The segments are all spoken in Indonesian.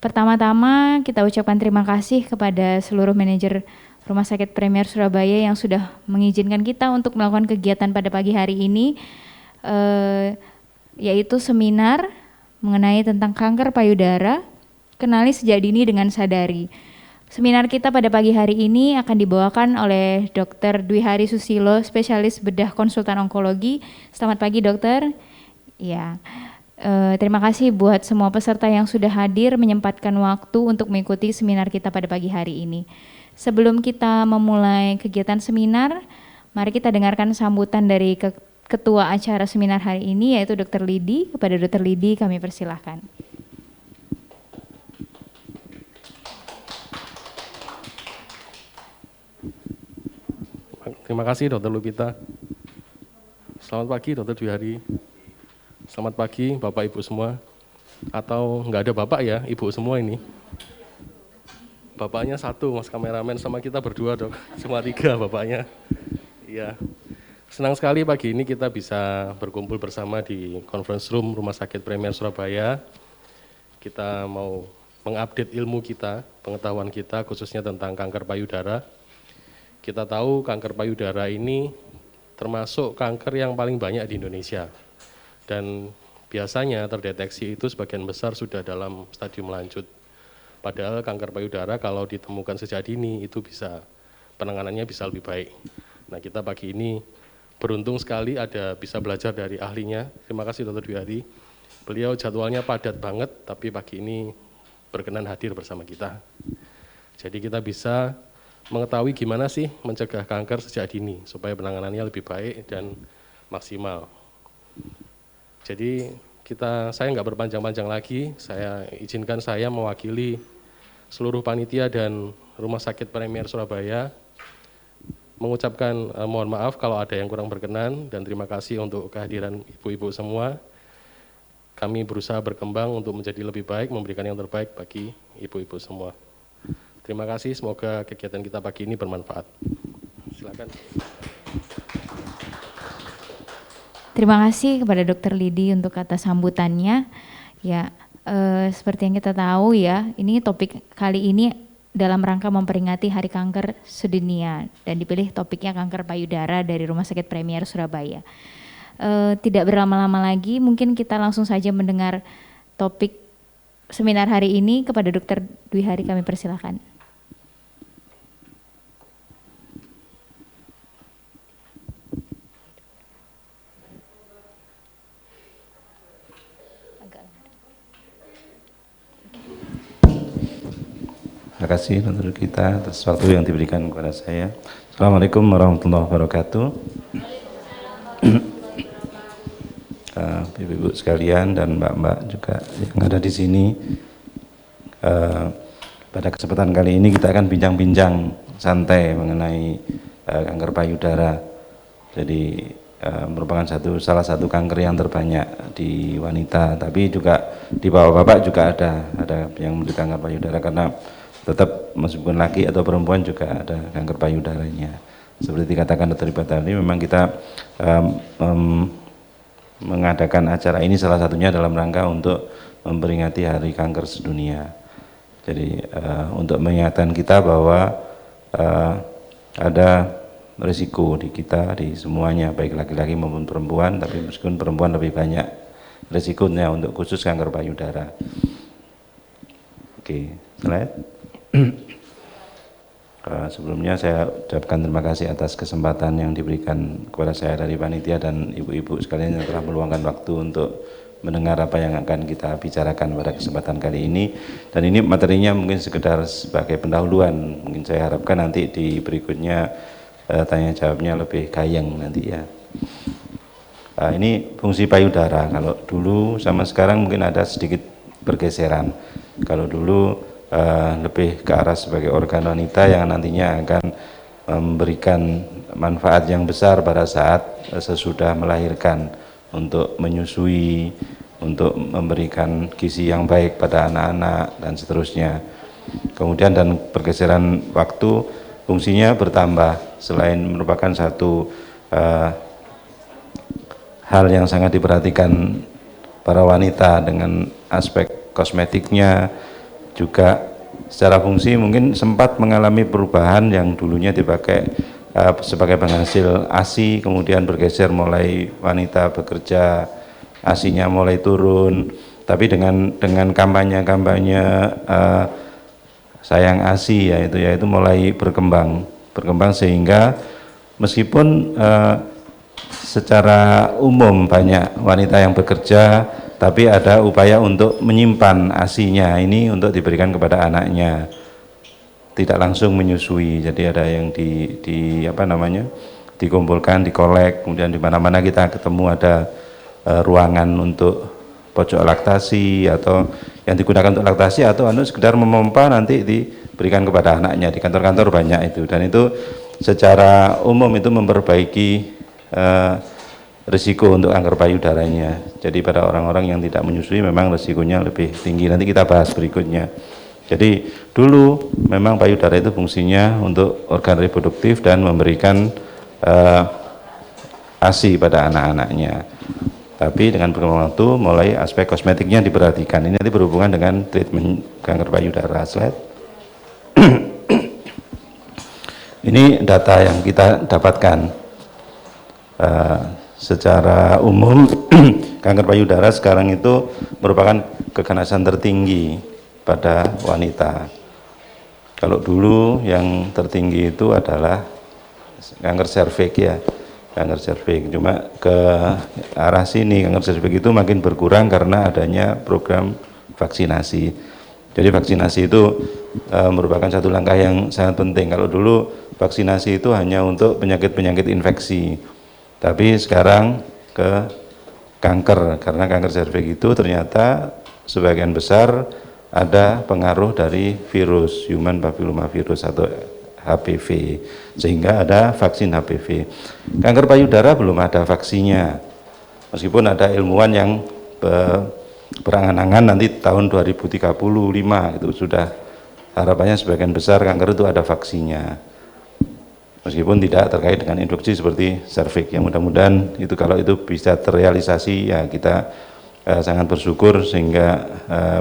Pertama-tama kita ucapkan terima kasih kepada seluruh manajer Rumah Sakit Premier Surabaya yang sudah mengizinkan kita untuk melakukan kegiatan pada pagi hari ini, yaitu seminar mengenai tentang kanker payudara, kenali sejak dini dengan sadari. Seminar kita pada pagi hari ini akan dibawakan oleh Dr. Dwi Hari Susilo, spesialis bedah konsultan onkologi. Selamat pagi, dokter. Ya. Terima kasih buat semua peserta yang sudah hadir menyempatkan waktu untuk mengikuti seminar kita pada pagi hari ini. Sebelum kita memulai kegiatan seminar, mari kita dengarkan sambutan dari ketua acara seminar hari ini, yaitu Dr. Lidi. Kepada Dr. Lidi kami persilahkan. Terima kasih Dr. Lupita. Selamat pagi Dr. Dwi Hari. Selamat pagi Bapak Ibu semua. Atau enggak ada Bapak ya, Ibu semua ini. Bapaknya satu, Mas kameramen, sama kita berdua dok. Semua tiga Bapaknya. Iya. Senang sekali pagi ini kita bisa berkumpul bersama di conference room Rumah Sakit Premier Surabaya. Kita mau mengupdate ilmu kita, pengetahuan kita khususnya tentang kanker payudara. Kita tahu kanker payudara ini termasuk kanker yang paling banyak di Indonesia. Dan biasanya terdeteksi itu sebagian besar sudah dalam stadium lanjut. Padahal kanker payudara kalau ditemukan sejak dini itu bisa, penanganannya bisa lebih baik. Nah kita pagi ini beruntung sekali ada bisa belajar dari ahlinya. Terima kasih Dr. Dwi Hari. Beliau jadwalnya padat banget tapi pagi ini berkenan hadir bersama kita. Jadi kita bisa mengetahui gimana sih mencegah kanker sejak dini supaya penanganannya lebih baik dan maksimal. Jadi saya nggak berpanjang-panjang lagi, saya izinkan saya mewakili seluruh panitia dan Rumah Sakit Premier Surabaya mengucapkan mohon maaf kalau ada yang kurang berkenan dan terima kasih untuk kehadiran ibu-ibu semua. Kami berusaha berkembang untuk menjadi lebih baik, memberikan yang terbaik bagi ibu-ibu semua. Terima kasih, semoga kegiatan kita pagi ini bermanfaat. Silakan. Terima kasih kepada Dr. Lidi untuk kata sambutannya. Ya, seperti yang kita tahu ya, ini topik kali ini dalam rangka memperingati Hari Kanker Sedunia dan dipilih topiknya kanker payudara dari Rumah Sakit Premier Surabaya. Tidak berlama-lama lagi, mungkin kita langsung saja mendengar topik seminar hari ini. Kepada Dr. Dwi Hari kami persilahkan. Terima kasih untuk kita atas waktu yang diberikan kepada saya. Assalamualaikum warahmatullahi wabarakatuh. Ibu-ibu sekalian dan mbak-mbak juga yang ada di sini. Pada kesempatan kali ini kita akan bincang-bincang santai mengenai kanker payudara. Jadi merupakan salah satu kanker yang terbanyak di wanita, tapi juga di bapak-bapak juga ada yang menderita kanker payudara karena tetap meskipun laki atau perempuan juga ada kanker payudaranya. Seperti dikatakan Dr. Iba tadi, memang kita mengadakan acara ini salah satunya dalam rangka untuk memperingati Hari Kanker Sedunia. Jadi untuk mengingatkan kita bahwa ada risiko di kita, di semuanya, baik laki-laki maupun perempuan, tapi meskipun perempuan lebih banyak risikonya untuk khusus kanker payudara. Oke, slide. Sebelumnya saya ucapkan terima kasih atas kesempatan yang diberikan kepada saya dari panitia dan ibu-ibu sekalian yang telah meluangkan waktu untuk mendengar apa yang akan kita bicarakan pada kesempatan kali ini. Dan ini materinya mungkin sekedar sebagai pendahuluan, mungkin saya harapkan nanti di berikutnya tanya jawabnya lebih gayeng nanti ya. Ini fungsi payudara, kalau dulu sama sekarang mungkin ada sedikit pergeseran. Kalau dulu lebih ke arah sebagai organ wanita yang nantinya akan memberikan manfaat yang besar pada saat sesudah melahirkan, untuk menyusui, untuk memberikan gizi yang baik pada anak-anak dan seterusnya. Kemudian dan pergeseran waktu, fungsinya bertambah. Selain merupakan satu hal yang sangat diperhatikan para wanita dengan aspek kosmetiknya, juga secara fungsi mungkin sempat mengalami perubahan yang dulunya dipakai sebagai penghasil ASI, kemudian bergeser mulai wanita bekerja, ASINya mulai turun, tapi dengan kampanye sayang ASI yaitu mulai berkembang sehingga meskipun secara umum banyak wanita yang bekerja, tapi ada upaya untuk menyimpan ASINya ini untuk diberikan kepada anaknya, tidak langsung menyusui. Jadi ada yang dikumpulkan, dikolek, kemudian di mana-mana kita ketemu ada ruangan untuk pojok laktasi atau yang digunakan untuk laktasi atau sekedar memompa nanti diberikan kepada anaknya. Di kantor-kantor banyak itu, dan itu secara umum itu memperbaiki risiko untuk kanker payudaranya. Jadi pada orang-orang yang tidak menyusui memang risikonya lebih tinggi. Nanti kita bahas berikutnya. Jadi dulu memang payudara itu fungsinya untuk organ reproduktif dan memberikan ASI pada anak-anaknya. Tapi dengan berkembang waktu mulai aspek kosmetiknya diperhatikan. Ini nanti berhubungan dengan treatment kanker payudara. Slide. Ini data yang kita dapatkan. Secara umum kanker payudara sekarang itu merupakan keganasan tertinggi pada wanita. Kalau dulu yang tertinggi itu adalah kanker serviks ya, kanker serviks. Cuma ke arah sini kanker serviks itu makin berkurang karena adanya program vaksinasi. Jadi vaksinasi itu merupakan satu langkah yang sangat penting. Kalau dulu vaksinasi itu hanya untuk penyakit-penyakit infeksi. Tapi sekarang ke kanker, karena kanker serviks itu ternyata sebagian besar ada pengaruh dari virus, human papillomavirus atau HPV, sehingga ada vaksin HPV. Kanker payudara belum ada vaksinnya, meskipun ada ilmuwan yang berangan-angan nanti tahun 2035 itu sudah harapannya sebagian besar kanker itu ada vaksinnya. Meskipun tidak terkait dengan infeksi seperti serviks, yang mudah-mudahan itu kalau itu bisa terrealisasi ya kita sangat bersyukur sehingga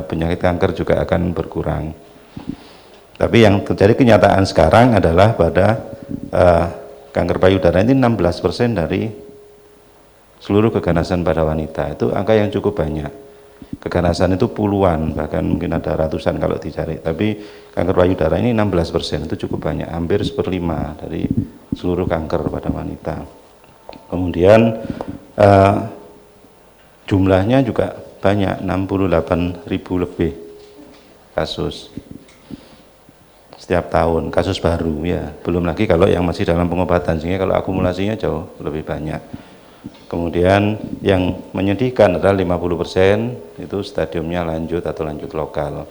penyakit kanker juga akan berkurang. Tapi yang terjadi kenyataan sekarang adalah pada kanker payudara ini 16% dari seluruh keganasan pada wanita. Itu angka yang cukup banyak. Keganasan itu puluhan, bahkan mungkin ada ratusan kalau dicari. Tapi kanker payudara ini 16%, itu cukup banyak, hampir 1/5 dari seluruh kanker pada wanita. Kemudian jumlahnya juga banyak, 68.000 lebih kasus setiap tahun, kasus baru ya. Belum lagi kalau yang masih dalam pengobatan, sehingga kalau akumulasinya jauh lebih banyak. Kemudian yang menyedihkan adalah 50% itu stadiumnya lanjut atau lanjut lokal,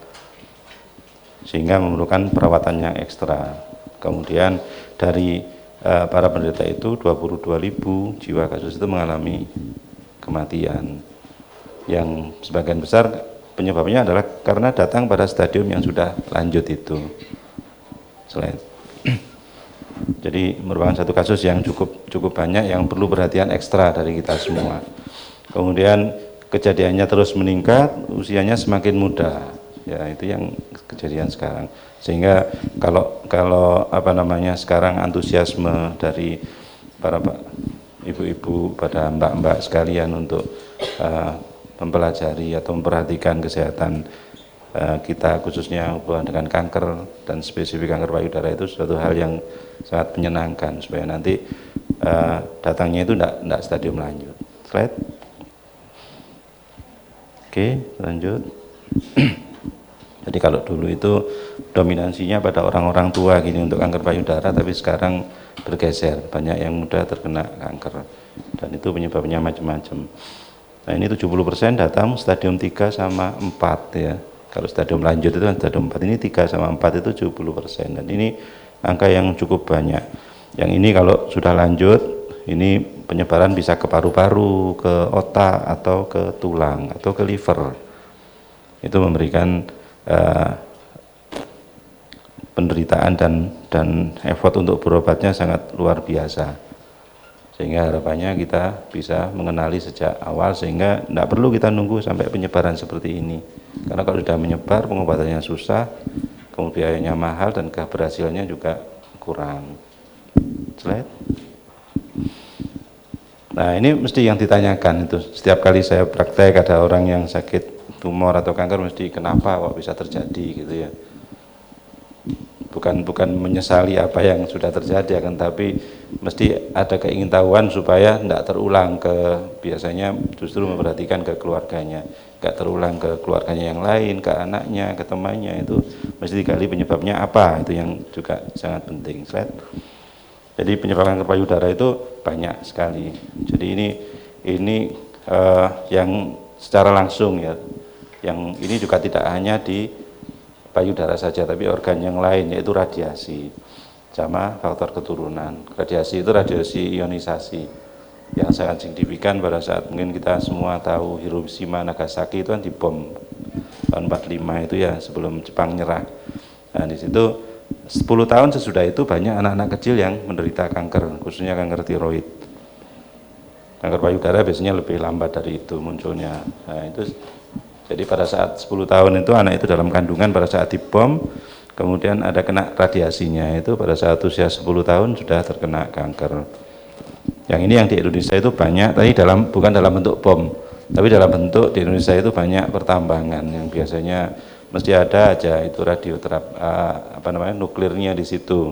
sehingga memerlukan perawatan yang ekstra. Kemudian dari para penderita itu 22.000 jiwa kasus itu mengalami kematian, yang sebagian besar penyebabnya adalah karena datang pada stadium yang sudah lanjut itu. Slide. Jadi merupakan satu kasus yang cukup banyak yang perlu perhatian ekstra dari kita semua. Kemudian kejadiannya terus meningkat, usianya semakin muda. Ya, itu yang kejadian sekarang. Sehingga kalau sekarang antusiasme dari para ibu-ibu pada mbak-mbak sekalian untuk mempelajari atau memperhatikan kesehatan kita, khususnya hubungan dengan kanker dan spesifik kanker payudara, itu suatu hal yang sangat menyenangkan supaya nanti datangnya itu tidak stadium lanjut. Slide. Oke, lanjut. Jadi kalau dulu itu dominansinya pada orang-orang tua gini untuk kanker payudara, tapi sekarang bergeser, banyak yang muda terkena kanker dan itu penyebabnya macam-macam. Nah, ini 70% datang stadium 3 sama 4 ya. Kalau stadium lanjut itu kan stadium 4, ini 3 sama 4 itu 70%, dan ini angka yang cukup banyak. Yang ini kalau sudah lanjut, ini penyebaran bisa ke paru-paru, ke otak, atau ke tulang, atau ke liver. Itu memberikan penderitaan dan effort untuk berobatnya sangat luar biasa. Sehingga harapannya kita bisa mengenali sejak awal sehingga tidak perlu kita nunggu sampai penyebaran seperti ini. Karena kalau sudah menyebar pengobatannya susah, kemudian biayanya mahal dan keberhasilannya juga kurang. Slide. Nah ini mesti yang ditanyakan itu. Setiap kali saya praktek ada orang yang sakit tumor atau kanker mesti kenapa kok bisa terjadi gitu ya. Bukan menyesali apa yang sudah terjadi, akan tapi mesti ada keingintahuan supaya tidak terulang biasanya justru memperhatikan ke keluarganya, nggak terulang ke keluarganya yang lain, ke anaknya, ke temannya, itu mesti digali penyebabnya apa, itu yang juga sangat penting. Slide. Jadi penyebab kanker payudara itu banyak sekali. Jadi ini yang secara langsung ya, yang ini juga tidak hanya di payudara saja, tapi organ yang lain, yaitu radiasi sama faktor keturunan. Radiasi itu radiasi ionisasi yang sangat signifikan pada saat mungkin kita semua tahu Hiroshima Nagasaki itu kan dibom tahun 45 itu ya, sebelum Jepang nyerah. Nah di situ 10 tahun sesudah itu banyak anak-anak kecil yang menderita kanker, khususnya kanker tiroid. Kanker payudara biasanya lebih lambat dari itu munculnya. Nah itu jadi pada saat 10 tahun itu anak itu dalam kandungan, pada saat dibom, kemudian ada kena radiasinya, itu pada saat usia 10 tahun sudah terkena kanker. Yang ini yang di Indonesia itu banyak, tapi bukan dalam bentuk bom, tapi dalam bentuk di Indonesia itu banyak pertambangan yang biasanya mesti ada aja itu nuklirnya di situ.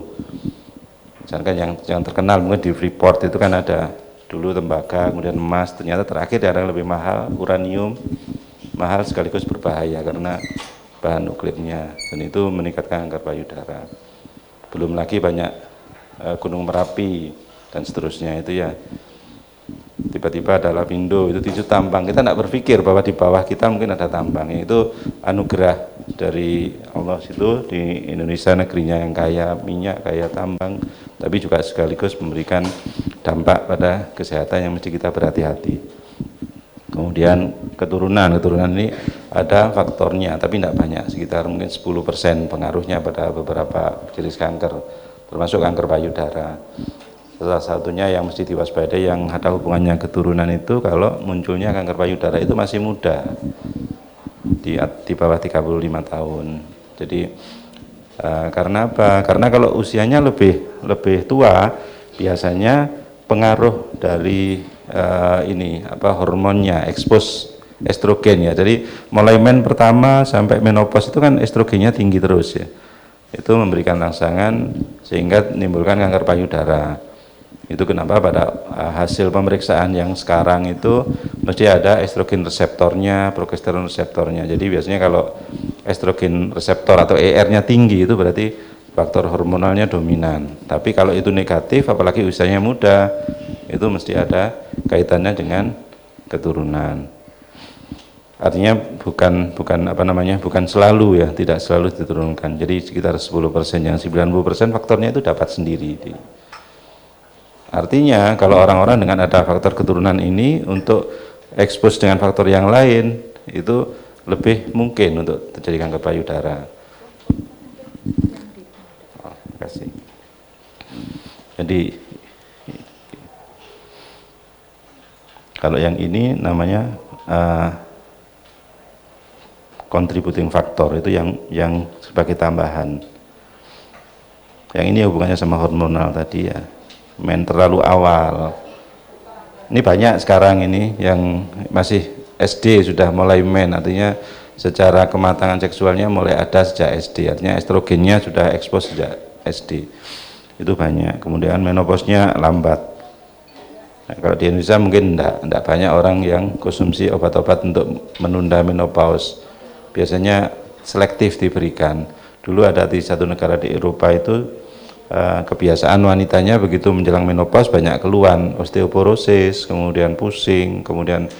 Misalkan yang terkenal mungkin di Freeport itu kan ada dulu tembaga, kemudian emas, ternyata terakhir ada yang lebih mahal, uranium. Mahal sekaligus berbahaya karena bahan nuklirnya, dan itu meningkatkan kanker payudara. Belum lagi banyak gunung Merapi dan seterusnya itu ya, tiba-tiba ada lapindo, itu tisu tambang, kita tidak berpikir bahwa di bawah kita mungkin ada tambang. Itu anugerah dari Allah situ, di Indonesia negerinya yang kaya minyak, kaya tambang, tapi juga sekaligus memberikan dampak pada kesehatan yang mesti kita berhati-hati. Kemudian keturunan ini ada faktornya, tapi tidak banyak, sekitar mungkin 10% pengaruhnya pada beberapa jenis kanker, termasuk kanker payudara. Salah satunya yang mesti diwaspadai yang ada hubungannya keturunan itu kalau munculnya kanker payudara itu masih muda, di bawah 35 tahun. Jadi karena apa? Karena kalau usianya lebih tua, biasanya pengaruh dari hormonnya, expose estrogen ya. Jadi mulai men pertama sampai menopause itu kan estrogennya tinggi terus ya. Itu memberikan rangsangan sehingga menimbulkan kanker payudara. Itu kenapa pada hasil pemeriksaan yang sekarang itu mesti ada estrogen reseptornya, progesteron reseptornya. Jadi biasanya kalau estrogen reseptor atau ER-nya tinggi itu berarti faktor hormonalnya dominan. Tapi kalau itu negatif, apalagi usianya muda, itu mesti ada kaitannya dengan keturunan. Artinya bukan selalu ya, tidak selalu diturunkan. Jadi sekitar 10%, yang 90% faktornya itu dapat sendiri. Artinya kalau orang-orang dengan ada faktor keturunan ini untuk expose dengan faktor yang lain itu lebih mungkin untuk terjadi kanker payudara. Terima kasih. Jadi kalau yang ini namanya contributing factor, itu yang sebagai tambahan. Yang ini hubungannya sama hormonal tadi ya, terlalu awal. Ini banyak sekarang ini yang masih SD sudah mulai artinya secara kematangan seksualnya mulai ada sejak SD, artinya estrogennya sudah ekspos sejak SD. Itu banyak. Kemudian menopausnya lambat. Nah, kalau di Indonesia mungkin enggak banyak orang yang konsumsi obat-obat untuk menunda menopause. Biasanya selektif diberikan. Dulu ada di satu negara di Eropa itu kebiasaan wanitanya begitu menjelang menopause banyak keluhan, osteoporosis, kemudian pusing, kemudian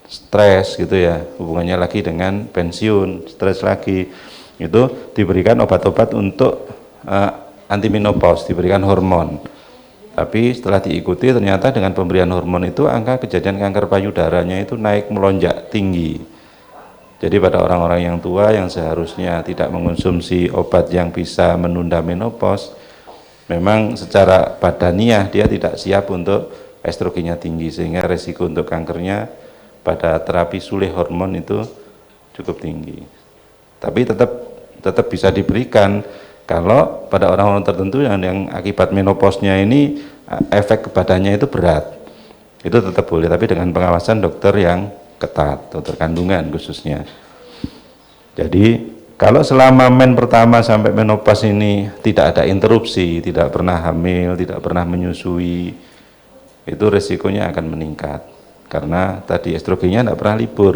stres gitu ya, hubungannya lagi dengan pensiun, stres lagi. Itu diberikan obat-obat untuk anti menopause, diberikan hormon. Tapi setelah diikuti ternyata dengan pemberian hormon itu angka kejadian kanker payudaranya itu naik melonjak tinggi. Jadi pada orang-orang yang tua yang seharusnya tidak mengonsumsi obat yang bisa menunda menopause, memang secara badaniah dia tidak siap untuk estrogennya tinggi, sehingga resiko untuk kankernya pada terapi sulih hormon itu cukup tinggi. Tapi tetap bisa diberikan kalau pada orang-orang tertentu yang akibat menopausnya ini efek badannya itu berat, itu tetap boleh, tapi dengan pengawasan dokter yang ketat, dokter kandungan khususnya. Jadi kalau selama men pertama sampai menopause ini tidak ada interupsi, tidak pernah hamil, tidak pernah menyusui, itu resikonya akan meningkat karena tadi estrogennya tidak pernah libur.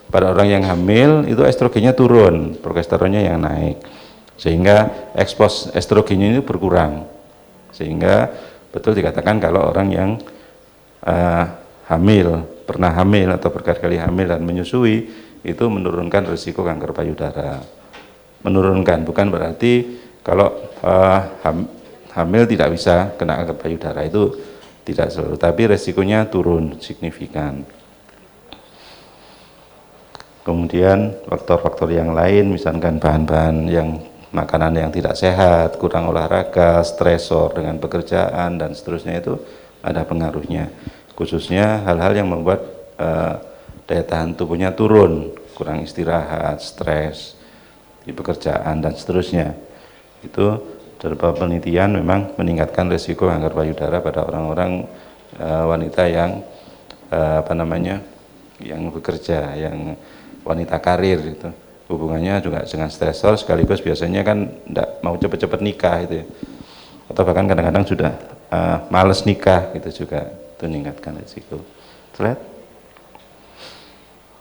Pada orang yang hamil itu estrogennya turun, progesteronnya yang naik, sehingga ekspos estrogennya ini berkurang, sehingga betul dikatakan kalau orang yang hamil, pernah hamil atau berkali-kali hamil dan menyusui itu menurunkan risiko kanker payudara. Menurunkan, bukan berarti kalau hamil tidak bisa kena kanker payudara, itu tidak selalu, tapi resikonya turun signifikan. Kemudian faktor-faktor yang lain, misalkan bahan-bahan yang makanan yang tidak sehat, kurang olahraga, stresor dengan pekerjaan dan seterusnya, itu ada pengaruhnya. Khususnya hal-hal yang membuat daya tahan tubuhnya turun, kurang istirahat, stres di pekerjaan dan seterusnya. Itu dari penelitian memang meningkatkan risiko kanker payudara pada orang-orang wanita yang yang bekerja, yang wanita karir itu. Hubungannya juga dengan stresor, sekaligus biasanya kan tidak mau cepat-cepat nikah itu ya. Atau bahkan kadang-kadang sudah males nikah, itu juga itu meningkatkan risiko. Slide.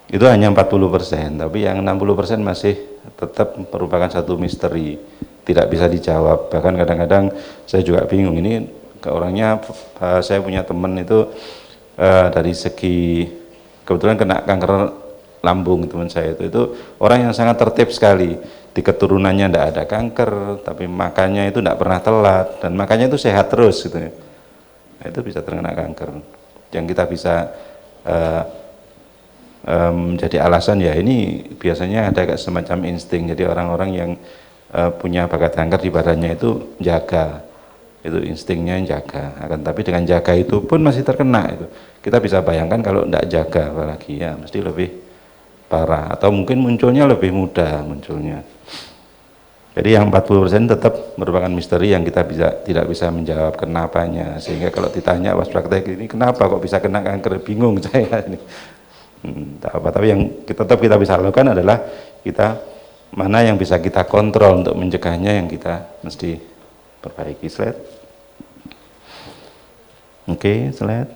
Itu hanya 40%, tapi yang 60% masih tetap merupakan satu misteri, tidak bisa dijawab. Bahkan kadang-kadang saya juga bingung, ini orangnya, saya punya teman itu dari segi kebetulan kena kanker lambung, teman saya itu orang yang sangat tertib sekali, di keturunannya tidak ada kanker, tapi makannya itu tidak pernah telat dan makannya itu sehat terus gitu ya. Nah, itu bisa terkena kanker. Yang kita bisa menjadi alasan ya ini biasanya ada kayak semacam insting. Jadi orang-orang yang punya bakat kanker di badannya itu jaga, itu instingnya jaga. Akan tapi dengan jaga itu pun masih terkena itu. Kita bisa bayangkan kalau tidak jaga apalagi ya mesti lebih parah atau mungkin munculnya lebih mudah munculnya. Jadi yang 40% tetap merupakan misteri yang kita tidak bisa menjawab kenapanya, sehingga kalau ditanya pas praktek ini kenapa kok bisa kena kanker, bingung saya ini. Tapi yang tetap kita bisa lakukan adalah kita mana yang bisa kita kontrol untuk mencegahnya, yang kita mesti perbaiki. Slide. Oke, slide.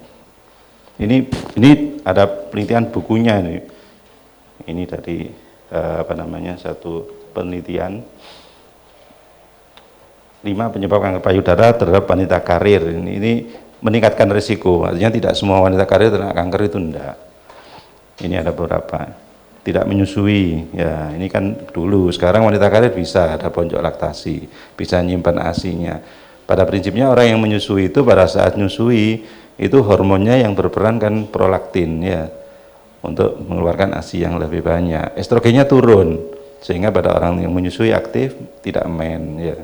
Ini ada penelitian bukunya ini. Ini dari satu penelitian 5 penyebab kanker payudara terhadap wanita karir. Ini meningkatkan risiko, artinya tidak semua wanita karir terkena kanker itu enggak. Ini ada beberapa. Tidak menyusui, ya ini kan dulu, sekarang wanita karir bisa ada pojok laktasi, bisa nyimpan ASI-nya. Pada prinsipnya orang yang menyusui itu pada saat nyusui itu hormonnya yang berperan kan prolaktin ya, untuk mengeluarkan ASI yang lebih banyak. Estrogennya turun, sehingga pada orang yang menyusui aktif tidak men ya.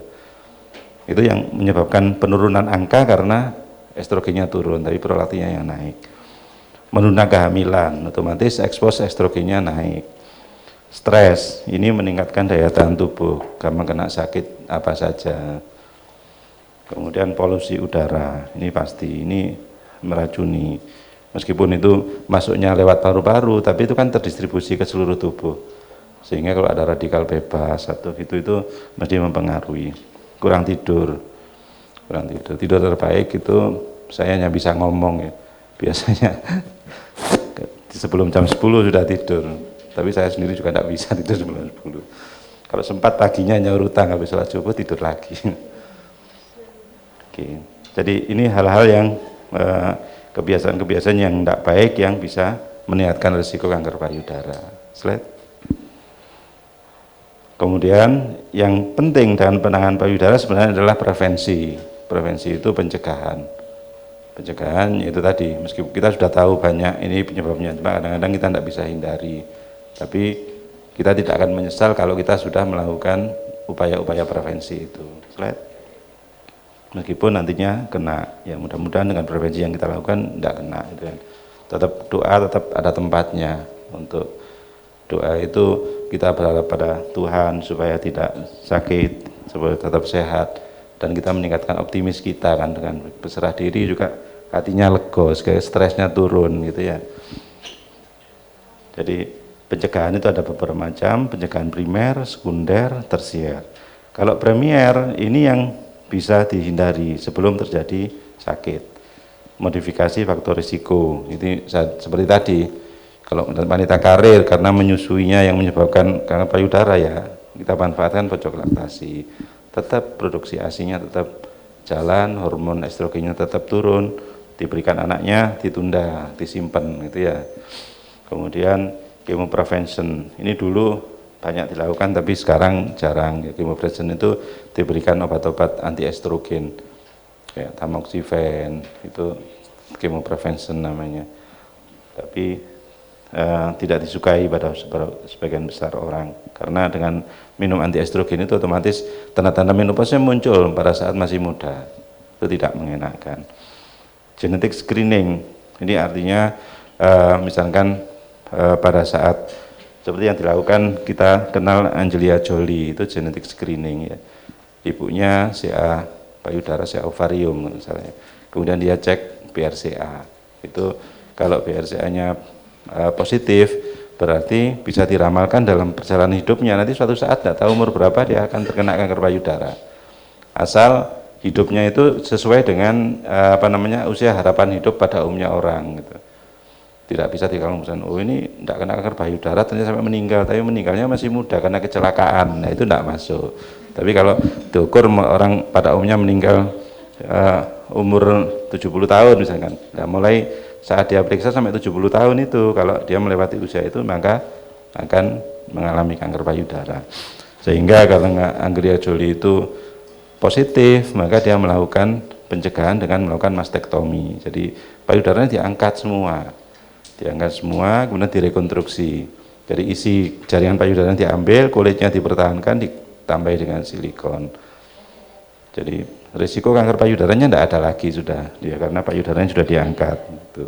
Itu yang menyebabkan penurunan angka karena estrogennya turun, tapi prolaktinnya yang naik. Menunda kehamilan, otomatis ekspos estrogennya naik. Stres, ini meningkatkan daya tahan tubuh, gampang kena sakit apa saja. Kemudian polusi udara, ini pasti, ini meracuni. Meskipun itu masuknya lewat paru-paru, tapi itu kan terdistribusi ke seluruh tubuh. Sehingga kalau ada radikal bebas atau itu mesti mempengaruhi. Kurang tidur, tidur terbaik itu saya hanya bisa ngomong ya. Biasanya sebelum jam 10 sudah tidur, tapi saya sendiri juga tidak bisa tidur sebelum 10. Kalau sempat paginya nyaur utang, habis sholat subuh tidur lagi. Oke. Jadi ini hal-hal yang kebiasaan-kebiasaan yang tidak baik yang bisa meningkatkan risiko kanker payudara. Slide. Kemudian yang penting dalam penanganan payudara sebenarnya adalah prevensi. Prevensi itu pencegahan. Pencegahan itu tadi, meskipun kita sudah tahu banyak ini penyebabnya, cuma kadang-kadang kita tidak bisa hindari. Tapi kita tidak akan menyesal kalau kita sudah melakukan upaya-upaya prevensi itu. Slide. Meskipun nantinya kena, ya mudah-mudahan dengan prevensi yang kita lakukan tidak kena gitu kan. Tetap doa tetap ada tempatnya. Untuk doa itu kita berharap pada Tuhan supaya tidak sakit, supaya tetap sehat, dan kita meningkatkan optimis kita kan, dengan berserah diri juga hatinya lega, stresnya turun gitu ya. Jadi pencegahan itu ada beberapa macam, pencegahan primer, sekunder, tersier. Kalau premier ini yang bisa dihindari sebelum terjadi sakit. Modifikasi faktor risiko, itu seperti tadi, kalau wanita karir karena menyusuinya yang menyebabkan kanker payudara, ya kita manfaatkan pojok laktasi, tetap produksi ASI-nya tetap jalan, hormon estrogennya tetap turun, diberikan anaknya ditunda, disimpan gitu ya. Kemudian chemoprevention, ini dulu banyak dilakukan tapi sekarang jarang. Chemoprevention itu diberikan obat-obat anti estrogen kayak tamoxifen, itu chemoprevention namanya, tapi tidak disukai pada sebagian besar orang, karena dengan minum anti estrogen itu otomatis tanda-tanda menopause muncul pada saat masih muda, itu tidak mengenakan. Genetic screening ini artinya misalkan pada saat seperti yang dilakukan, kita kenal Angelina Jolie, itu genetic screening ya. Ibunya CA payudara, CA ovarium misalnya. Kemudian dia cek BRCA. Itu kalau BRCA-nya positif, berarti bisa diramalkan dalam perjalanan hidupnya. Nanti suatu saat tidak tahu umur berapa dia akan terkena kanker payudara. Asal hidupnya itu sesuai dengan usia harapan hidup pada umumnya orang gitu. Tidak bisa dikalkulasikan, oh ini tidak kena kanker payudara ternyata sampai meninggal, tapi meninggalnya masih muda karena kecelakaan, nah itu tidak masuk. Tapi kalau diukur orang pada umumnya meninggal umur 70 tahun misalkan, nah mulai saat dia periksa sampai 70 tahun itu, kalau dia melewati usia itu maka akan mengalami kanker payudara. Sehingga kalau Angelina Jolie itu positif, maka dia melakukan pencegahan dengan melakukan mastektomi. Jadi payudaranya diangkat semua, kemudian direkonstruksi. Jadi isi jaringan payudara diambil, kulitnya dipertahankan, ditambah dengan silikon. Jadi risiko kanker payudaranya tidak ada lagi sudah, ya, karena payudaranya sudah diangkat. Gitu.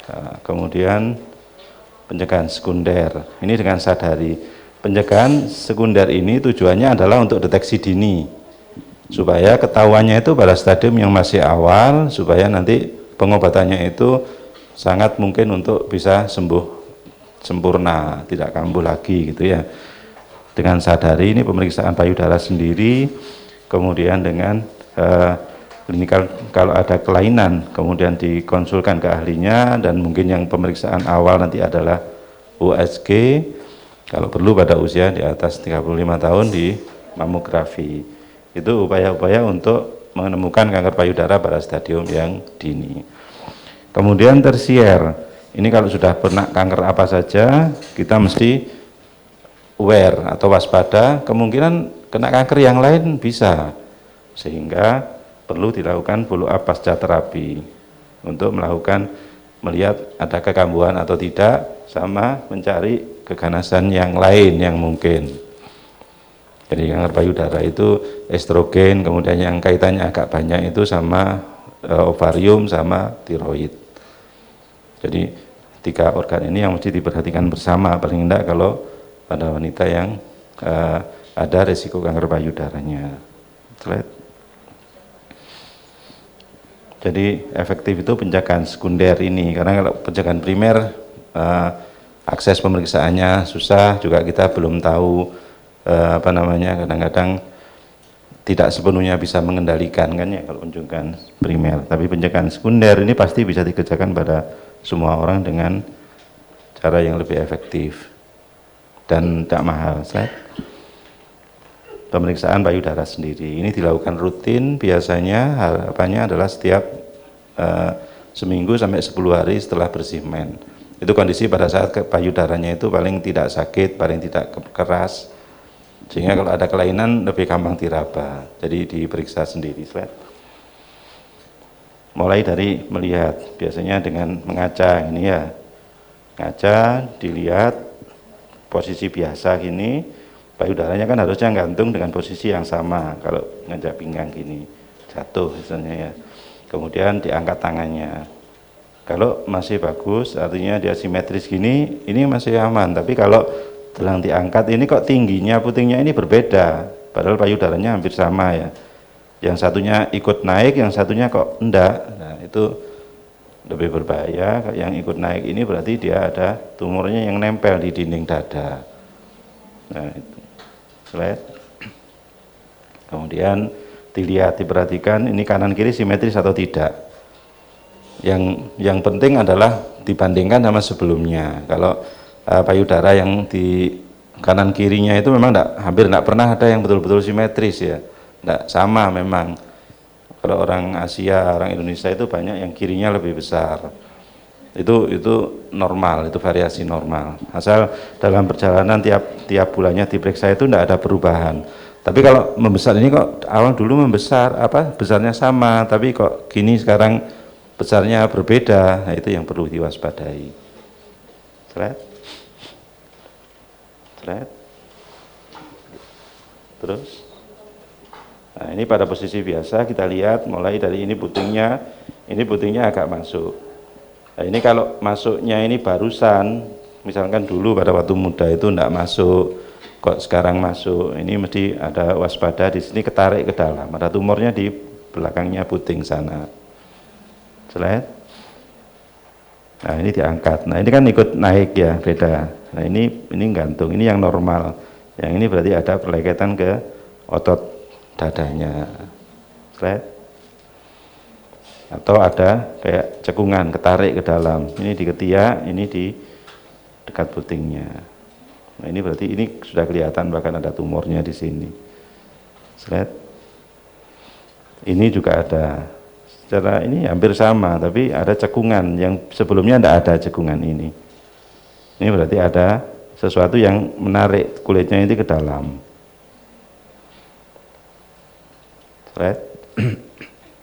Nah, kemudian pencegahan sekunder, ini dengan sadari. Pencegahan sekunder ini tujuannya adalah untuk deteksi dini, supaya ketahuannya itu pada stadium yang masih awal, supaya nanti pengobatannya itu sangat mungkin untuk bisa sembuh sempurna, tidak kambuh lagi gitu ya. Dengan sadari ini pemeriksaan payudara sendiri, kemudian dengan klinikal kalau ada kelainan, kemudian dikonsulkan ke ahlinya, dan mungkin yang pemeriksaan awal nanti adalah USG, kalau perlu pada usia di atas 35 tahun di mamografi. Itu upaya-upaya untuk menemukan kanker payudara pada stadium yang dini. Kemudian tersier, ini kalau sudah pernah kanker apa saja, kita mesti aware atau waspada, kemungkinan kena kanker yang lain bisa, sehingga perlu dilakukan follow up pasca terapi untuk melihat ada kekambuhan atau tidak, sama mencari keganasan yang lain yang mungkin. Jadi kanker payudara itu estrogen, kemudian yang kaitannya agak banyak itu sama ovarium sama tiroid. Jadi 3 organ ini yang mesti diperhatikan bersama, paling tidak kalau pada wanita yang ada risiko kanker payudaranya. Slide. Jadi efektif itu pencegahan sekunder ini, karena kalau pencegahan primer akses pemeriksaannya susah, juga kita belum tahu kadang-kadang tidak sepenuhnya bisa mengendalikan kan ya kalau pencegahan primer. Tapi pencegahan sekunder ini pasti bisa dikerjakan pada semua orang dengan cara yang lebih efektif dan tidak mahal. Pemeriksaan payudara sendiri ini dilakukan rutin, biasanya harapannya adalah setiap seminggu sampai 10 hari setelah bersih men. Itu kondisi pada saat payudaranya itu paling tidak sakit, paling tidak keras, sehingga kalau ada kelainan lebih gampang diraba. Jadi diperiksa sendiri. Mulai dari melihat, biasanya dengan mengaca ini ya, ngaca, dilihat posisi biasa gini, payudaranya kan harusnya gantung dengan posisi yang sama. Kalau ngajak pinggang gini, jatuh misalnya ya. Kemudian diangkat tangannya. Kalau masih bagus, artinya dia simetris gini, ini masih aman. Tapi kalau dalam diangkat ini kok tingginya putingnya ini berbeda, padahal payudaranya hampir sama ya. Yang satunya ikut naik, yang satunya kok enggak. Nah itu lebih berbahaya. Yang ikut naik ini berarti dia ada tumornya yang nempel di dinding dada. Nah itu. Slide. Kemudian dilihat, diperhatikan ini kanan kiri simetris atau tidak. Yang penting adalah dibandingkan sama sebelumnya. Kalau payudara yang di kanan kirinya itu memang hampir tidak pernah ada yang betul-betul simetris ya, tidak sama memang. Kalau orang Asia, orang Indonesia itu banyak yang kirinya lebih besar. Itu normal, itu variasi normal. Asal dalam perjalanan tiap bulannya diperiksa itu tidak ada perubahan. Tapi kalau membesar ini kok awal dulu membesar, besarnya sama, tapi kok gini sekarang besarnya berbeda, nah itu yang perlu diwaspadai. Slide. Terus, nah ini pada posisi biasa kita lihat mulai dari ini putingnya agak masuk. Nah ini kalau masuknya ini barusan, misalkan dulu pada waktu muda itu tidak masuk, kok sekarang masuk, ini mesti ada waspada di sini, ketarik ke dalam, ada tumornya di belakangnya puting sana. Slide. Nah ini diangkat. Nah ini kan ikut naik ya, beda. Nah ini gantung, ini yang normal. Yang ini berarti ada perlekatan ke otot dadanya. Slide. Atau ada kayak cekungan, ketarik ke dalam. Ini di ketiak, ini di dekat putingnya. Nah ini berarti ini sudah kelihatan bahkan ada tumornya di sini. Slide. Ini juga ada. Secara ini hampir sama, tapi ada cekungan yang sebelumnya tidak ada cekungan ini. Ini berarti ada sesuatu yang menarik kulitnya ini ke dalam. Right?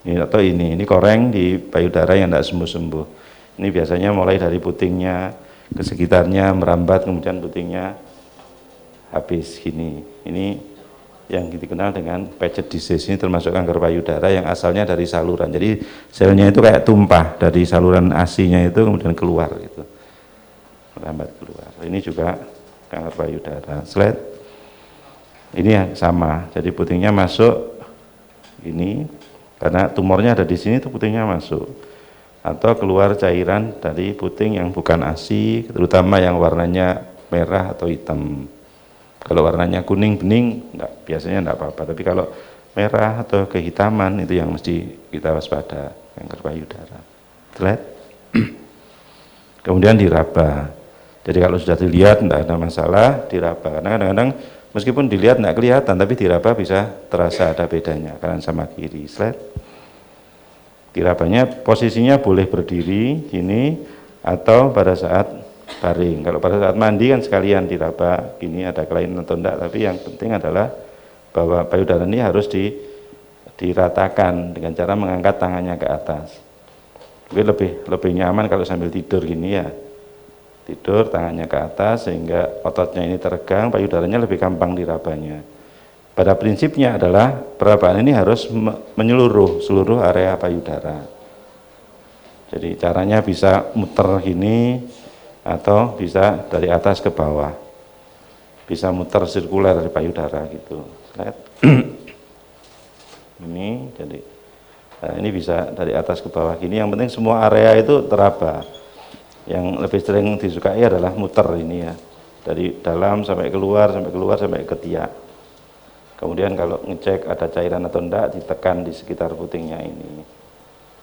Ini atau ini koreng di payudara yang tidak sembuh-sembuh. Ini biasanya mulai dari putingnya ke sekitarnya merambat, kemudian putingnya habis gini. Ini yang dikenal dengan patched disease, ini termasuk kanker payudara yang asalnya dari saluran. Jadi selnya itu kayak tumpah dari saluran ASI-nya itu kemudian keluar gitu, merambat keluar. Ini juga kanker payudara. Slide. Ini yang sama. Jadi putingnya masuk ini karena tumornya ada di sini, tuh putingnya masuk. Atau keluar cairan dari puting yang bukan ASI, terutama yang warnanya merah atau hitam. Kalau warnanya kuning bening, biasanya enggak apa-apa. Tapi kalau merah atau kehitaman itu yang mesti kita waspada, kanker payudara. Slide. Kemudian diraba. Jadi kalau sudah dilihat enggak ada masalah, diraba. Karena kadang-kadang meskipun dilihat enggak kelihatan, tapi diraba bisa terasa ada bedanya kanan sama kiri. Slide. Dirabanya posisinya boleh berdiri gini atau pada saat baring. Kalau pada saat mandi kan sekalian diraba, gini ada kelainan atau enggak, tapi yang penting adalah bahwa payudara ini harus diratakan dengan cara mengangkat tangannya ke atas. Mungkin lebih nyaman kalau sambil tidur gini ya. Tidur tangannya ke atas sehingga ototnya ini teregang, payudaranya lebih gampang dirabanya. Pada prinsipnya adalah perabaan ini harus menyeluruh seluruh area payudara. Jadi caranya bisa muter gini, atau bisa dari atas ke bawah, bisa muter sirkuler dari payudara gitu. Lihat. Ini jadi ini bisa dari atas ke bawah gini, yang penting semua area itu teraba. Yang lebih sering disukai adalah muter ini ya, dari dalam sampai keluar sampai ke tiak. Kemudian kalau ngecek ada cairan atau enggak, ditekan di sekitar putingnya ini.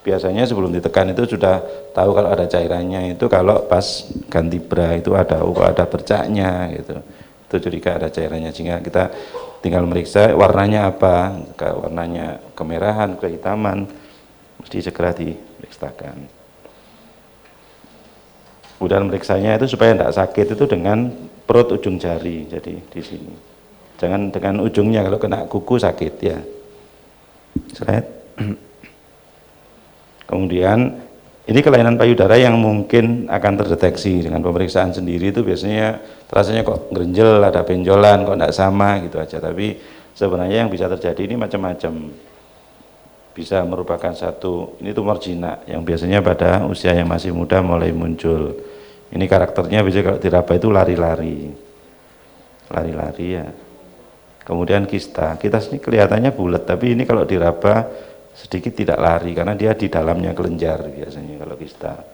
Biasanya sebelum ditekan itu sudah tahu kalau ada cairannya, itu kalau pas ganti bra itu ada bercaknya gitu. Itu curiga ada cairannya, sehingga kita tinggal meriksa warnanya apa. Kalau warnanya kemerahan, kehitaman, mesti segera diperiksakan. Kemudian meriksanya itu supaya tidak sakit itu dengan perut ujung jari, jadi di sini. Jangan dengan ujungnya, kalau kena kuku sakit ya. Slide. Kemudian Ini kelainan payudara yang mungkin akan terdeteksi dengan pemeriksaan sendiri. Itu biasanya rasanya kok gerenjel, ada benjolan, kok enggak sama gitu aja. Tapi sebenarnya yang bisa terjadi ini macam-macam. Bisa merupakan ini tumor jinak yang biasanya pada usia yang masih muda mulai muncul. Ini karakternya biasanya kalau diraba itu lari-lari ya. Kemudian kista ini kelihatannya bulat, tapi ini kalau diraba sedikit tidak lari karena dia di dalamnya kelenjar biasanya kalau kista.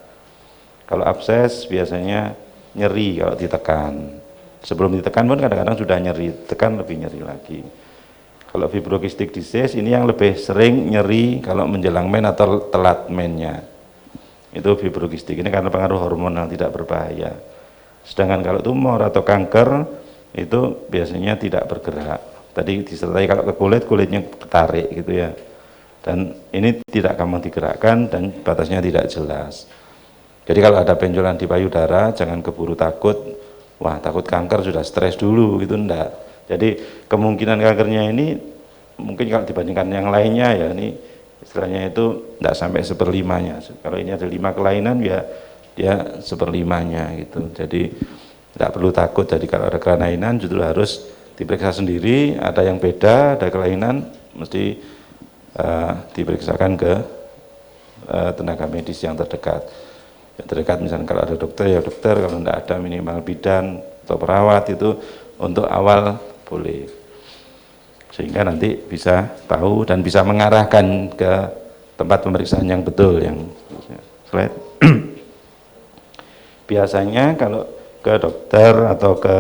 Kalau abses biasanya nyeri kalau ditekan. Sebelum ditekan pun kadang-kadang sudah nyeri, tekan lebih nyeri lagi. Kalau fibrokistik disease ini yang lebih sering nyeri kalau menjelang men atau telat mennya. Itu fibrokistik ini karena pengaruh hormonal tidak berbahaya. Sedangkan kalau tumor atau kanker itu biasanya tidak bergerak. Tadi disertai kalau ke kulit, kulitnya ketarik gitu ya. Dan ini tidak gampang digerakkan dan batasnya tidak jelas. Jadi kalau ada benjolan di payudara jangan keburu takut, wah takut kanker sudah stres dulu gitu, enggak. Jadi kemungkinan kankernya ini mungkin kalau dibandingkan yang lainnya ya ini istilahnya itu enggak sampai seperlimanya. Kalau ini ada 5 kelainan ya dia seperlimanya gitu. Jadi enggak perlu takut. Jadi kalau ada kelainan justru harus diperiksa sendiri, ada yang beda, ada kelainan mesti diperiksakan ke tenaga medis yang terdekat. Yang terdekat misalnya kalau ada dokter ya dokter, kalau tidak ada minimal bidan atau perawat itu untuk awal boleh. Sehingga nanti bisa tahu dan bisa mengarahkan ke tempat pemeriksaan yang betul yang slide. Biasanya kalau ke dokter atau ke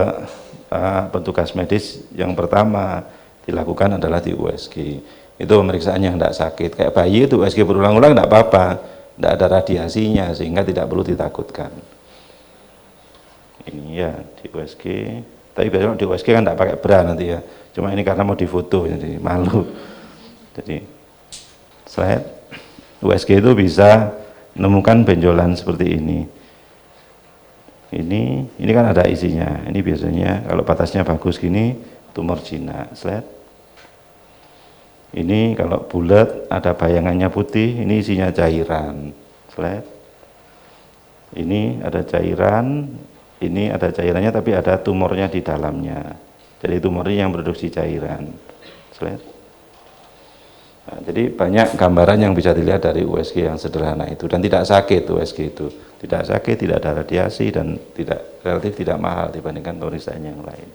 petugas medis yang pertama dilakukan adalah di USG. Itu pemeriksaan yang tidak sakit, kayak bayi itu USG berulang-ulang tidak apa-apa, tidak ada radiasinya sehingga tidak perlu ditakutkan. Ini ya di USG, tapi biasanya di USG kan tidak pakai bra nanti ya, cuma ini karena mau difoto jadi malu. Jadi slide USG itu bisa menemukan benjolan seperti ini. Ini kan ada isinya, ini biasanya kalau batasnya bagus gini tumor jinak. Slide. Ini kalau bulat ada bayangannya putih, ini isinya cairan. Slide. Ini ada cairan, ini ada cairannya tapi ada tumornya di dalamnya. Jadi tumornya yang produksi cairan. Slide. Nah, jadi banyak gambaran yang bisa dilihat dari USG yang sederhana itu dan tidak sakit USG itu. Tidak sakit, tidak ada radiasi dan relatif tidak mahal dibandingkan pemeriksaan yang lain.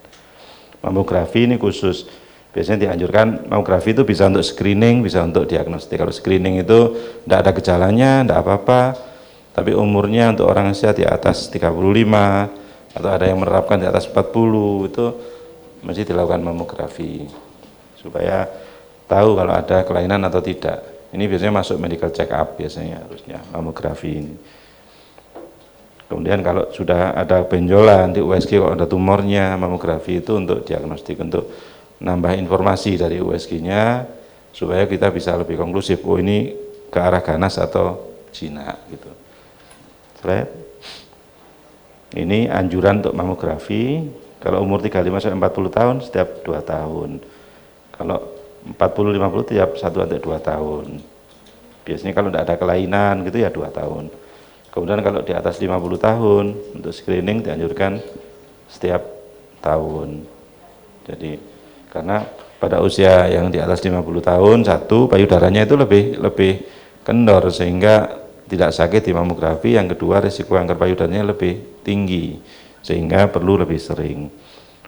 Mamografi ini khusus. Biasanya dianjurkan mamografi itu bisa untuk screening, bisa untuk diagnostik. Kalau screening itu tidak ada gejalanya, tidak apa-apa, tapi umurnya untuk orang usia di atas 35 atau ada yang menerapkan di atas 40 itu mesti dilakukan mamografi supaya tahu kalau ada kelainan atau tidak. Ini biasanya masuk medical check up biasanya harusnya mamografi ini. Kemudian kalau sudah ada benjolan di USG, kalau ada tumornya, mamografi itu untuk diagnostik, untuk nambah informasi dari USG-nya supaya kita bisa lebih konklusif, oh ini ke arah ganas atau jinak gitu. Slide. Ini anjuran untuk mamografi kalau umur 35 sampai 40 tahun setiap 2 tahun. Kalau 40-50 tiap 1 sampai 2 tahun. Biasanya kalau tidak ada kelainan gitu ya 2 tahun. Kemudian kalau di atas 50 tahun untuk screening dianjurkan setiap tahun. Jadi karena pada usia yang di atas 50 tahun satu payudaranya itu lebih kendor sehingga tidak sakit di mamografi, yang kedua risiko kanker payudaranya lebih tinggi sehingga perlu lebih sering.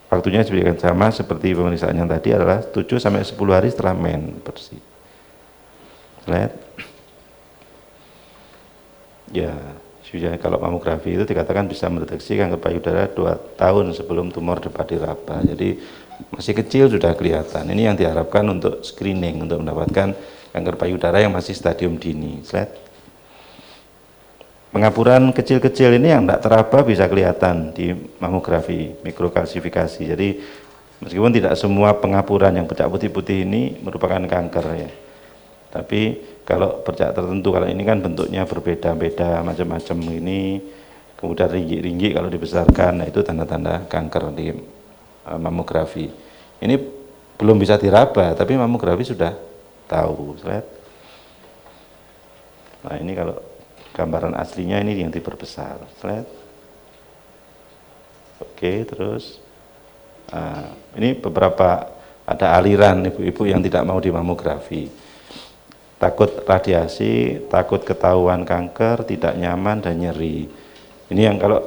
Waktunya sama seperti pemeriksaan yang tadi adalah 7 sampai 10 hari setelah men bersih. Slide. Ya, sudah kalau mamografi itu dikatakan bisa mendeteksi kanker payudara 2 tahun sebelum tumor dapat diraba. Jadi masih kecil sudah kelihatan. Ini yang diharapkan untuk screening, untuk mendapatkan kanker payudara yang masih stadium dini. Slide. Pengapuran kecil-kecil ini yang tidak teraba bisa kelihatan di mamografi, mikrokalsifikasi. Jadi meskipun tidak semua pengapuran yang bercak putih-putih ini merupakan kanker ya. Tapi kalau bercak tertentu, kalau ini kan bentuknya berbeda-beda, macam-macam ini, kemudian ringgik-ringgik kalau dibesarkan, nah itu tanda-tanda kanker di mamografi. Ini belum bisa diraba, tapi mamografi sudah tahu. Nah ini kalau gambaran aslinya ini yang diperbesar. Slide. Oke, terus ini beberapa ada aliran ibu-ibu yang tidak mau di mamografi. Takut radiasi, takut ketahuan kanker, tidak nyaman dan nyeri. Ini yang kalau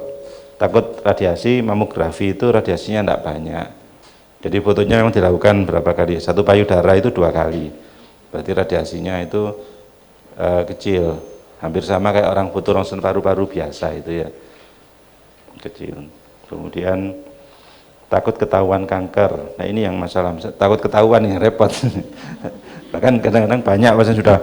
takut radiasi, mamografi itu radiasinya tidak banyak. Jadi fotonya memang dilakukan berapa kali? Satu payudara itu 2 kali. Berarti radiasinya itu kecil, hampir sama kayak orang foto ronsen paru-paru biasa itu ya, kecil. Kemudian takut ketahuan kanker. Nah ini yang masalah, takut ketahuan yang repot. Bahkan kadang-kadang banyak pasien sudah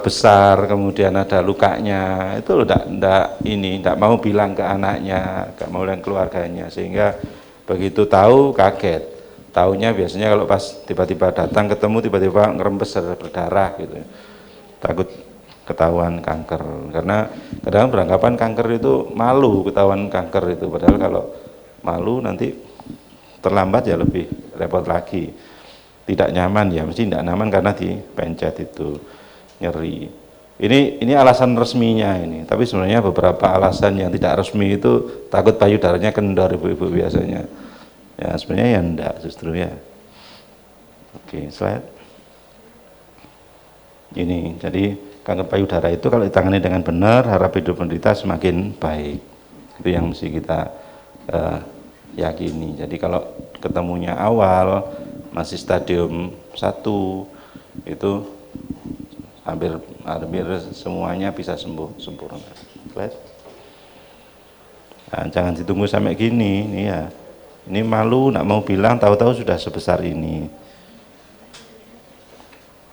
besar, kemudian ada lukanya, itu loh tidak mau bilang ke anaknya, nggak mau bilang keluarganya, sehingga begitu tahu kaget. Taunya biasanya kalau pas tiba-tiba datang ketemu tiba-tiba ngerembes berdarah gitu. Takut ketahuan kanker, karena kadang beranggapan kanker itu malu ketahuan kanker itu, padahal kalau malu nanti terlambat ya lebih repot lagi. Tidak nyaman ya, mesti tidak nyaman karena dipencet itu nyeri. Ini alasan resminya ini, tapi sebenarnya beberapa alasan yang tidak resmi itu takut payudaranya kendor ibu-ibu biasanya. Ya sebenarnya ya enggak justru ya. Oke, slide. Ini jadi kanker payudara itu kalau ditangani dengan benar, harap hidup penderita semakin baik. Itu yang mesti kita yakini. Jadi kalau ketemunya awal, masih stadium 1, itu hampir semuanya bisa sembuh sempurna. Nah, jangan ditunggu sampai gini, ini ya. Ini malu, nak mau bilang, tahu-tahu sudah sebesar ini.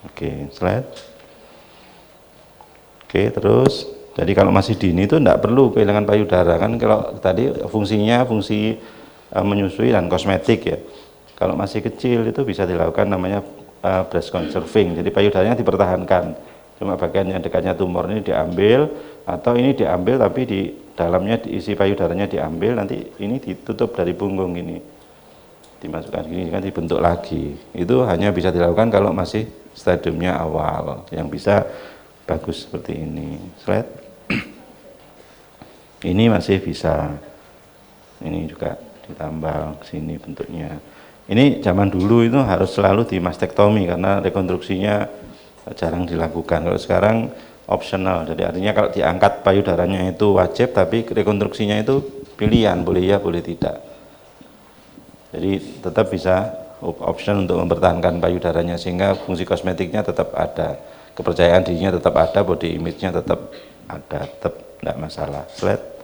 Oke, slide. Oke, terus, jadi kalau masih dini itu tidak perlu kehilangan payudara, kan kalau tadi fungsinya fungsi menyusui dan kosmetik ya. Kalau masih kecil itu bisa dilakukan namanya breast conserving, jadi payudaranya dipertahankan, cuma bagian yang dekatnya tumor ini diambil, atau ini diambil tapi di dalamnya diisi payudaranya diambil, nanti ini ditutup dari punggung ini, dimasukkan gini kan dibentuk lagi. Itu hanya bisa dilakukan kalau masih stadiumnya awal, yang bisa bagus seperti ini. Slide. Ini masih bisa, ini juga ditambal sini bentuknya. Ini zaman dulu itu harus selalu di mastektomi karena rekonstruksinya jarang dilakukan. Kalau sekarang optional, jadi artinya kalau diangkat payudaranya itu wajib, tapi rekonstruksinya itu pilihan, boleh ya boleh tidak. Jadi tetap bisa option untuk mempertahankan payudaranya, sehingga fungsi kosmetiknya tetap ada, kepercayaan dirinya tetap ada, body image-nya tetap ada, tetap tidak masalah. Slide.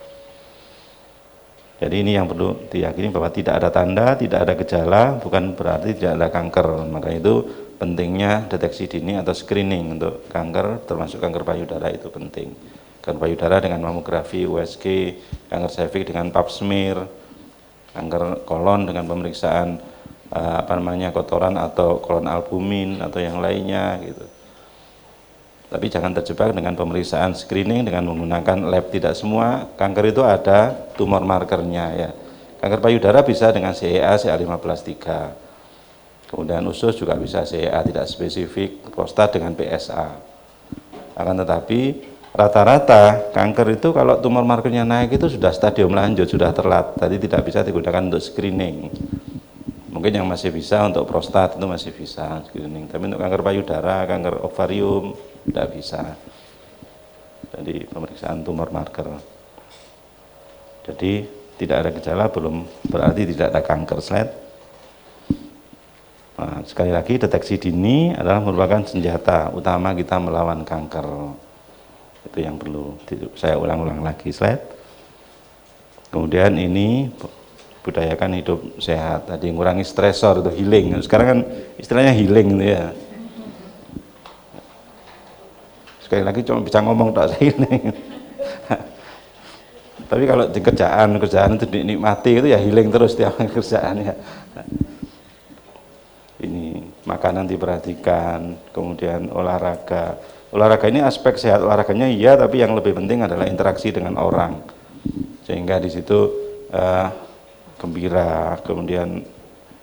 Jadi ini yang perlu diyakini bahwa tidak ada tanda, tidak ada gejala, bukan berarti tidak ada kanker. Maka itu pentingnya deteksi dini atau screening untuk kanker, termasuk kanker payudara itu penting. Kanker payudara dengan mamografi, USG, kanker serviks dengan pap smear, kanker kolon dengan pemeriksaan kotoran atau kolon albumin atau yang lainnya gitu. Tapi jangan terjebak dengan pemeriksaan screening dengan menggunakan lab. Tidak semua kanker itu ada tumor markernya ya. Kanker payudara bisa dengan CEA, CA15-3. Kemudian usus juga bisa CEA tidak spesifik, prostat dengan PSA. Akan tetapi rata-rata kanker itu kalau tumor markernya naik itu sudah stadium lanjut, sudah terlat. Tadi tidak bisa digunakan untuk screening. Mungkin yang masih bisa untuk prostat itu masih bisa screening. Tapi untuk kanker payudara, kanker ovarium tidak bisa. Jadi pemeriksaan tumor marker. Jadi tidak ada gejala belum berarti tidak ada kanker. Slide. Nah, sekali lagi deteksi dini adalah merupakan senjata utama kita melawan kanker. Itu yang perlu saya ulang-ulang lagi. Slide. Kemudian ini budayakan hidup sehat. Tadi ngurangi stresor itu healing. Sekarang kan istilahnya healing gitu ya. Sekali lagi cuma bisa ngomong tak healing. Tapi kalau di kerjaan itu dinikmati itu ya healing terus tiap kerjaan ya. Ini makanan diperhatikan, kemudian olahraga. Olahraga ini aspek sehat olahraganya iya, tapi yang lebih penting adalah interaksi dengan orang. Sehingga di situ gembira, kemudian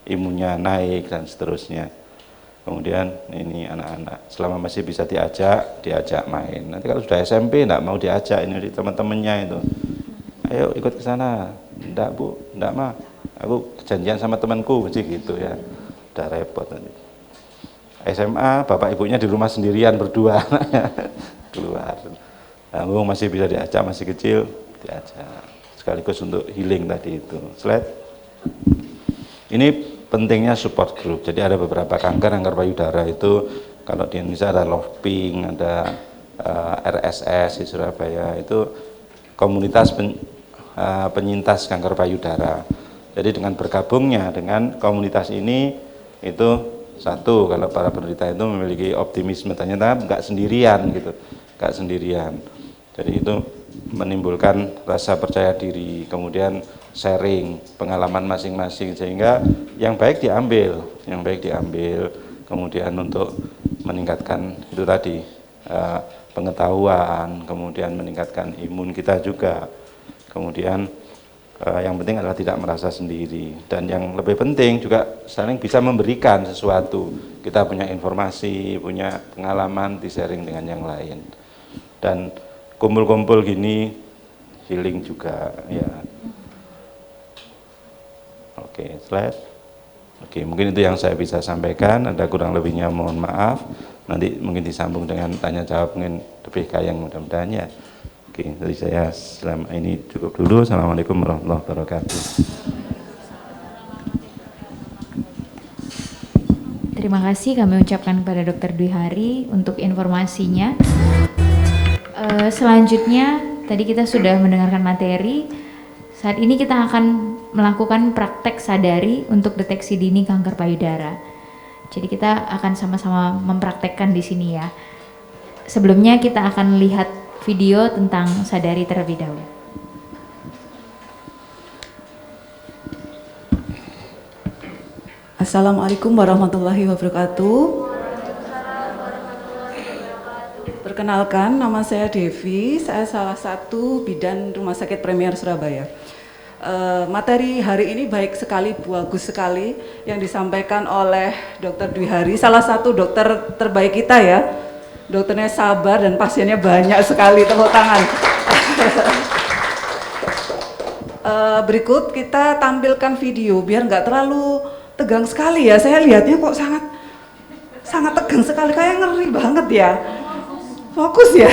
imunnya naik dan seterusnya. Kemudian ini anak-anak selama masih bisa diajak main. Nanti kalau sudah SMP enggak mau diajak, ini teman-temannya itu. Ayo ikut ke sana. Enggak Bu, enggak mah. Aku janjian sama temanku gitu ya. Udah repot nanti. SMA bapak ibunya di rumah sendirian berdua keluar. Nah, masih bisa diajak, masih kecil diajak. Sekaligus untuk healing tadi itu. Slide. Ini pentingnya support group. Jadi ada beberapa kanker payudara itu, kalau di Indonesia ada Love Pink, ada RSS di Surabaya, itu komunitas penyintas kanker payudara. Jadi dengan bergabungnya dengan komunitas ini, itu satu, kalau para penderita itu memiliki optimisme, ternyata nggak sendirian gitu, nggak sendirian. Jadi itu menimbulkan rasa percaya diri, kemudian sharing pengalaman masing-masing, sehingga yang baik diambil, kemudian untuk meningkatkan itu tadi pengetahuan, kemudian meningkatkan imun kita juga, kemudian yang penting adalah tidak merasa sendiri, dan yang lebih penting juga saling bisa memberikan sesuatu. Kita punya informasi, punya pengalaman, di-sharing dengan yang lain, dan kumpul-kumpul gini healing juga ya. Oke, slide. Oke, mungkin itu yang saya bisa sampaikan. Ada kurang lebihnya mohon maaf. Nanti mungkin disambung dengan tanya jawab, mungkin lebih kayang mudah-mudahan ya. Oke, dari saya selama ini cukup dulu. Assalamualaikum warahmatullahi wabarakatuh. Terima kasih kami ucapkan kepada Dr. Dwi Hari untuk informasinya. Selanjutnya, tadi kita sudah mendengarkan materi. Saat ini kita akan melakukan praktek sadari untuk deteksi dini kanker payudara. Jadi kita akan sama-sama mempraktekkan di sini ya. Sebelumnya kita akan lihat video tentang sadari terlebih dahulu. Assalamualaikum warahmatullahi wabarakatuh. Perkenalkan, nama saya Devi, saya salah satu bidan Rumah Sakit Premier Surabaya. Materi hari ini baik sekali, bagus sekali yang disampaikan oleh Dr. Dwi Hari, salah satu dokter terbaik kita ya. Dokternya sabar dan pasiennya banyak sekali, tepuk tangan. Berikut kita tampilkan video biar nggak terlalu tegang sekali ya. Saya lihatnya kok sangat tegang sekali, kayak ngeri banget ya. Fokus ya.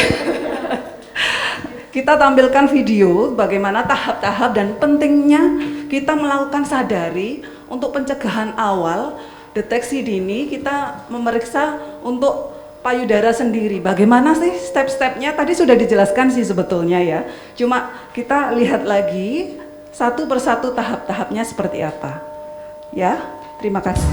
Kita tampilkan video bagaimana tahap-tahap dan pentingnya kita melakukan sadari untuk pencegahan awal, deteksi dini. Kita memeriksa untuk payudara sendiri. Bagaimana sih step-stepnya? Tadi sudah dijelaskan sih sebetulnya ya. Cuma kita lihat lagi satu persatu tahap-tahapnya seperti apa. Ya, terima kasih.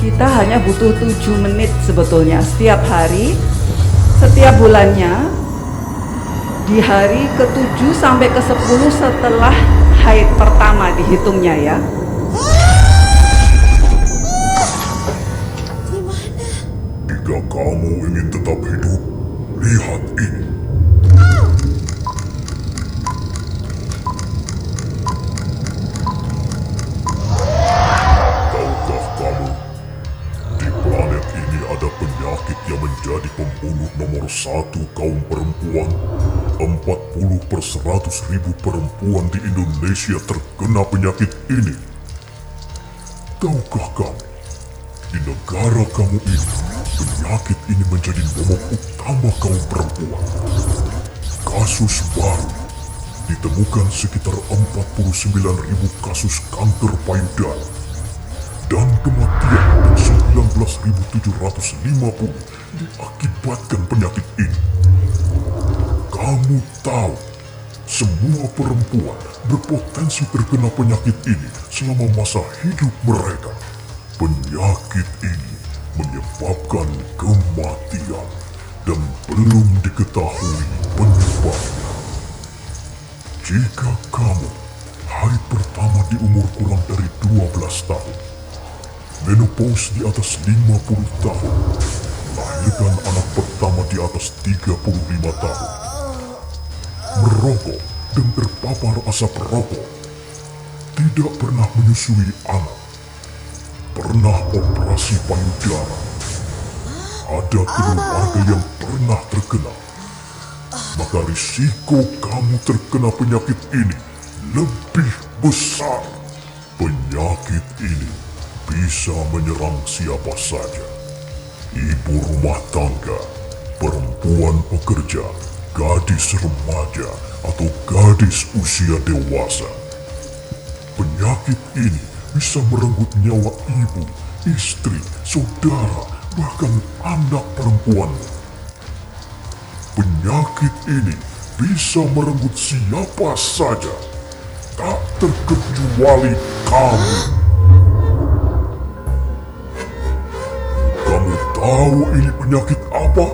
Kita hanya butuh 7 menit sebetulnya setiap hari, setiap bulannya, di hari ke-7 sampai ke-10 setelah haid pertama dihitungnya ya. Jika kamu ingin tetap hidup, lihat ini. Tahukah kamu, di planet ini ada penyakit yang menjadi pembunuh nomor 1 kaum perempuan. 40/100.000 perempuan di Indonesia terkena penyakit ini. Tahukah kamu, di negara kamu ini, penyakit ini menjadi momok utama kaum perempuan. Kasus baru ditemukan sekitar 49.000 kasus kanker payudara dan kematian 19.750 diakibatkan penyakit ini. Kamu tahu, semua perempuan berpotensi terkena penyakit ini selama masa hidup mereka. Penyakit ini menyebabkan kematian dan belum diketahui penyebabnya. Jika kamu hari pertama di umur kurang dari 12 tahun, menopause di atas 50 tahun, melahirkan anak pertama di atas 35 tahun. Merokok dan terpapar asap rokok. Tidak pernah menyusui anak. Pernah operasi payudara. Ada keluarga yang pernah terkena. Maka risiko kamu terkena penyakit ini lebih besar. Penyakit ini bisa menyerang siapa saja. Ibu rumah tangga, perempuan pekerja, gadis remaja, atau gadis usia dewasa. Penyakit ini bisa merenggut nyawa ibu, istri, saudara, bahkan anak perempuanmu. Penyakit ini bisa merenggut siapa saja, tak terkecuali kamu. Kamu tahu ini penyakit apa?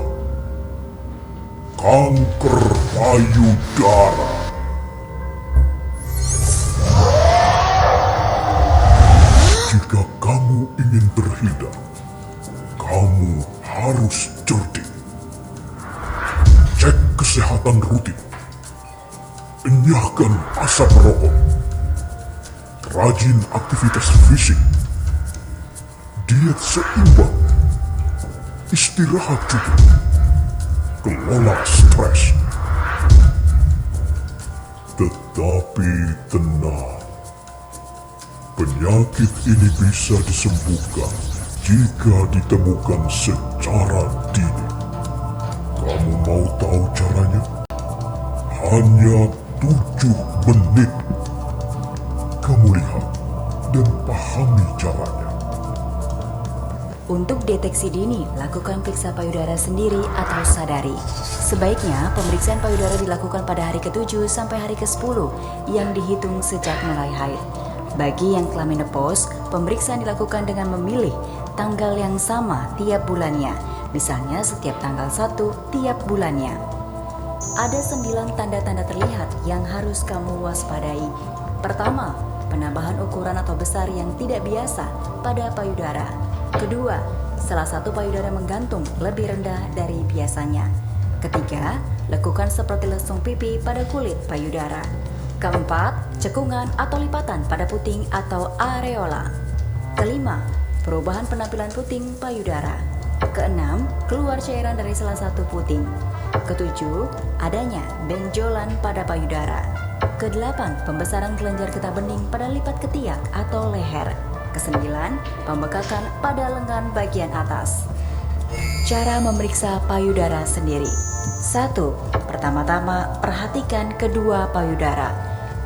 Kanker payudara. Jika kamu ingin terhindar, kamu harus cerdik. Cek kesehatan rutin. Enyahkan asap rokok. Rajin aktivitas fisik. Diet seimbang. Istirahat cukup. Kelola stres. Tetapi tenang. Penyakit ini bisa disembuhkan jika ditemukan secara dini. Kamu mau tahu caranya? Hanya 7 menit. Kamu lihat dan pahami caranya. Untuk deteksi dini, lakukan periksa payudara sendiri atau sadari. Sebaiknya pemeriksaan payudara dilakukan pada hari ke-7 sampai hari ke-10 yang dihitung sejak mulai haid. Bagi yang telah menopause, pemeriksaan dilakukan dengan memilih tanggal yang sama tiap bulannya, misalnya setiap tanggal 1 tiap bulannya. Ada 9 tanda-tanda terlihat yang harus kamu waspadai. Pertama, penambahan ukuran atau besar yang tidak biasa pada payudara. Kedua, salah satu payudara menggantung lebih rendah dari biasanya. Ketiga, lekukan seperti lesung pipi pada kulit payudara. Keempat, cekungan atau lipatan pada puting atau areola. Kelima, perubahan penampilan puting payudara. Keenam, keluar cairan dari salah satu puting. Ketujuh, adanya benjolan pada payudara. Kedelapan, pembesaran kelenjar getah bening pada lipat ketiak atau leher. Kesembilan, pembekakan pada lengan bagian atas. Cara memeriksa payudara sendiri. 1. Pertama-tama, perhatikan kedua payudara.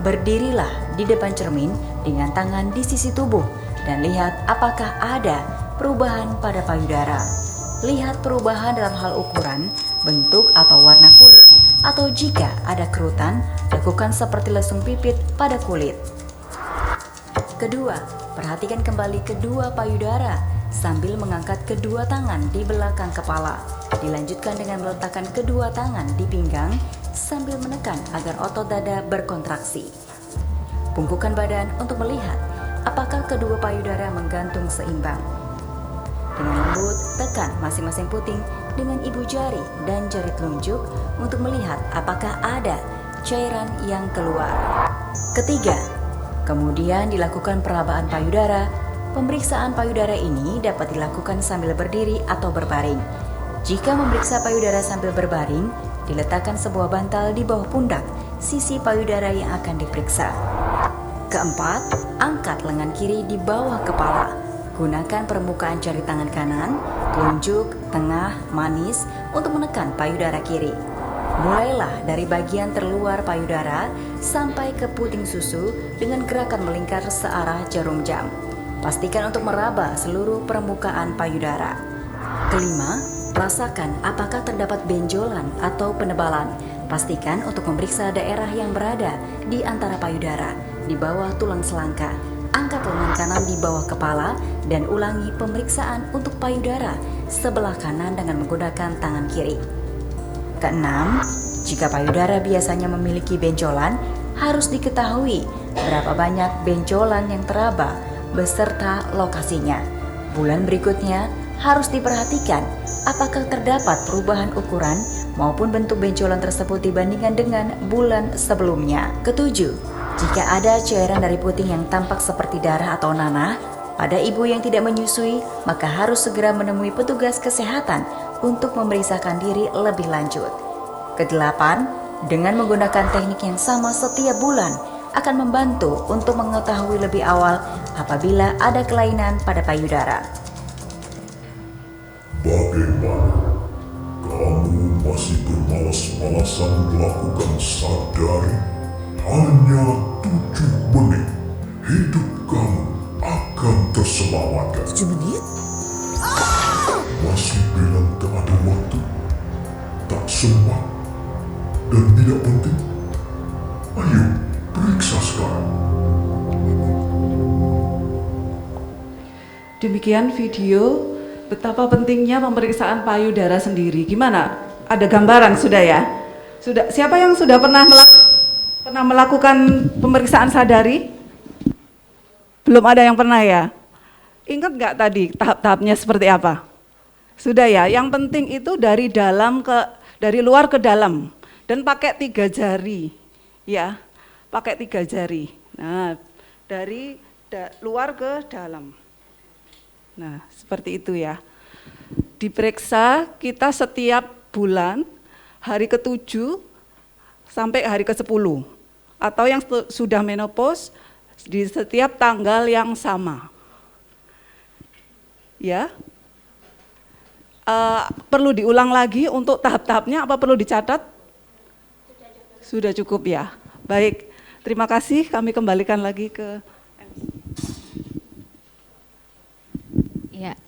Berdirilah di depan cermin dengan tangan di sisi tubuh dan lihat apakah ada perubahan pada payudara. Lihat perubahan dalam hal ukuran, bentuk atau warna kulit, atau jika ada kerutan, lakukan seperti lesung pipit pada kulit. Kedua, perhatikan kembali kedua payudara sambil mengangkat kedua tangan di belakang kepala. Dilanjutkan dengan meletakkan kedua tangan di pinggang sambil menekan agar otot dada berkontraksi. Bungkukkan badan untuk melihat apakah kedua payudara menggantung seimbang. Dengan lembut, tekan masing-masing puting dengan ibu jari dan jari telunjuk untuk melihat apakah ada cairan yang keluar. Ketiga, kemudian dilakukan perabaan payudara. Pemeriksaan payudara ini dapat dilakukan sambil berdiri atau berbaring. Jika memeriksa payudara sambil berbaring, diletakkan sebuah bantal di bawah pundak sisi payudara yang akan diperiksa. Keempat, angkat lengan kiri di bawah kepala. Gunakan permukaan jari tangan kanan, telunjuk, tengah, manis untuk menekan payudara kiri. Mulailah dari bagian terluar payudara sampai ke puting susu dengan gerakan melingkar searah jarum jam. Pastikan untuk meraba seluruh permukaan payudara. Kelima, rasakan apakah terdapat benjolan atau penebalan. Pastikan untuk memeriksa daerah yang berada di antara payudara, di bawah tulang selangka. Angkat lengan kanan di bawah kepala dan ulangi pemeriksaan untuk payudara sebelah kanan dengan menggunakan tangan kiri. Keenam, jika payudara biasanya memiliki benjolan, harus diketahui berapa banyak benjolan yang teraba beserta lokasinya. Bulan berikutnya harus diperhatikan apakah terdapat perubahan ukuran maupun bentuk benjolan tersebut dibandingkan dengan bulan sebelumnya. Ketujuh, jika ada cairan dari puting yang tampak seperti darah atau nanah pada ibu yang tidak menyusui, maka harus segera menemui petugas kesehatan untuk memeriksakan diri lebih lanjut. Kedelapan, dengan menggunakan teknik yang sama setiap bulan akan membantu untuk mengetahui lebih awal apabila ada kelainan pada payudara. Bagaimana? Kamu masih bermalas-malasan melakukan sadari? Hanya 7 menit, hidup kamu akan terselamatkan. 7 menit? Masih bilang tak ada waktu, tak sempat, dan tidak penting? Ayo, periksa sekarang. Demikian video betapa pentingnya pemeriksaan payudara sendiri. Gimana? Ada gambaran sudah ya? Sudah. Siapa yang sudah pernah melakukan pemeriksaan sadari? Belum ada yang pernah ya? Ingat nggak tadi tahap-tahapnya seperti apa? Sudah ya. Yang penting itu dari luar ke dalam dan pakai 3 jari, ya. Pakai 3 jari. Nah, dari luar ke dalam. Nah, seperti itu ya. Diperiksa kita setiap bulan, hari ke-7 sampai hari ke-10. Atau yang sudah menopause, di setiap tanggal yang sama. Ya. Perlu diulang lagi untuk tahap-tahapnya, apa perlu dicatat? Sudah cukup ya. Baik, terima kasih. Kami kembalikan lagi ke Ya,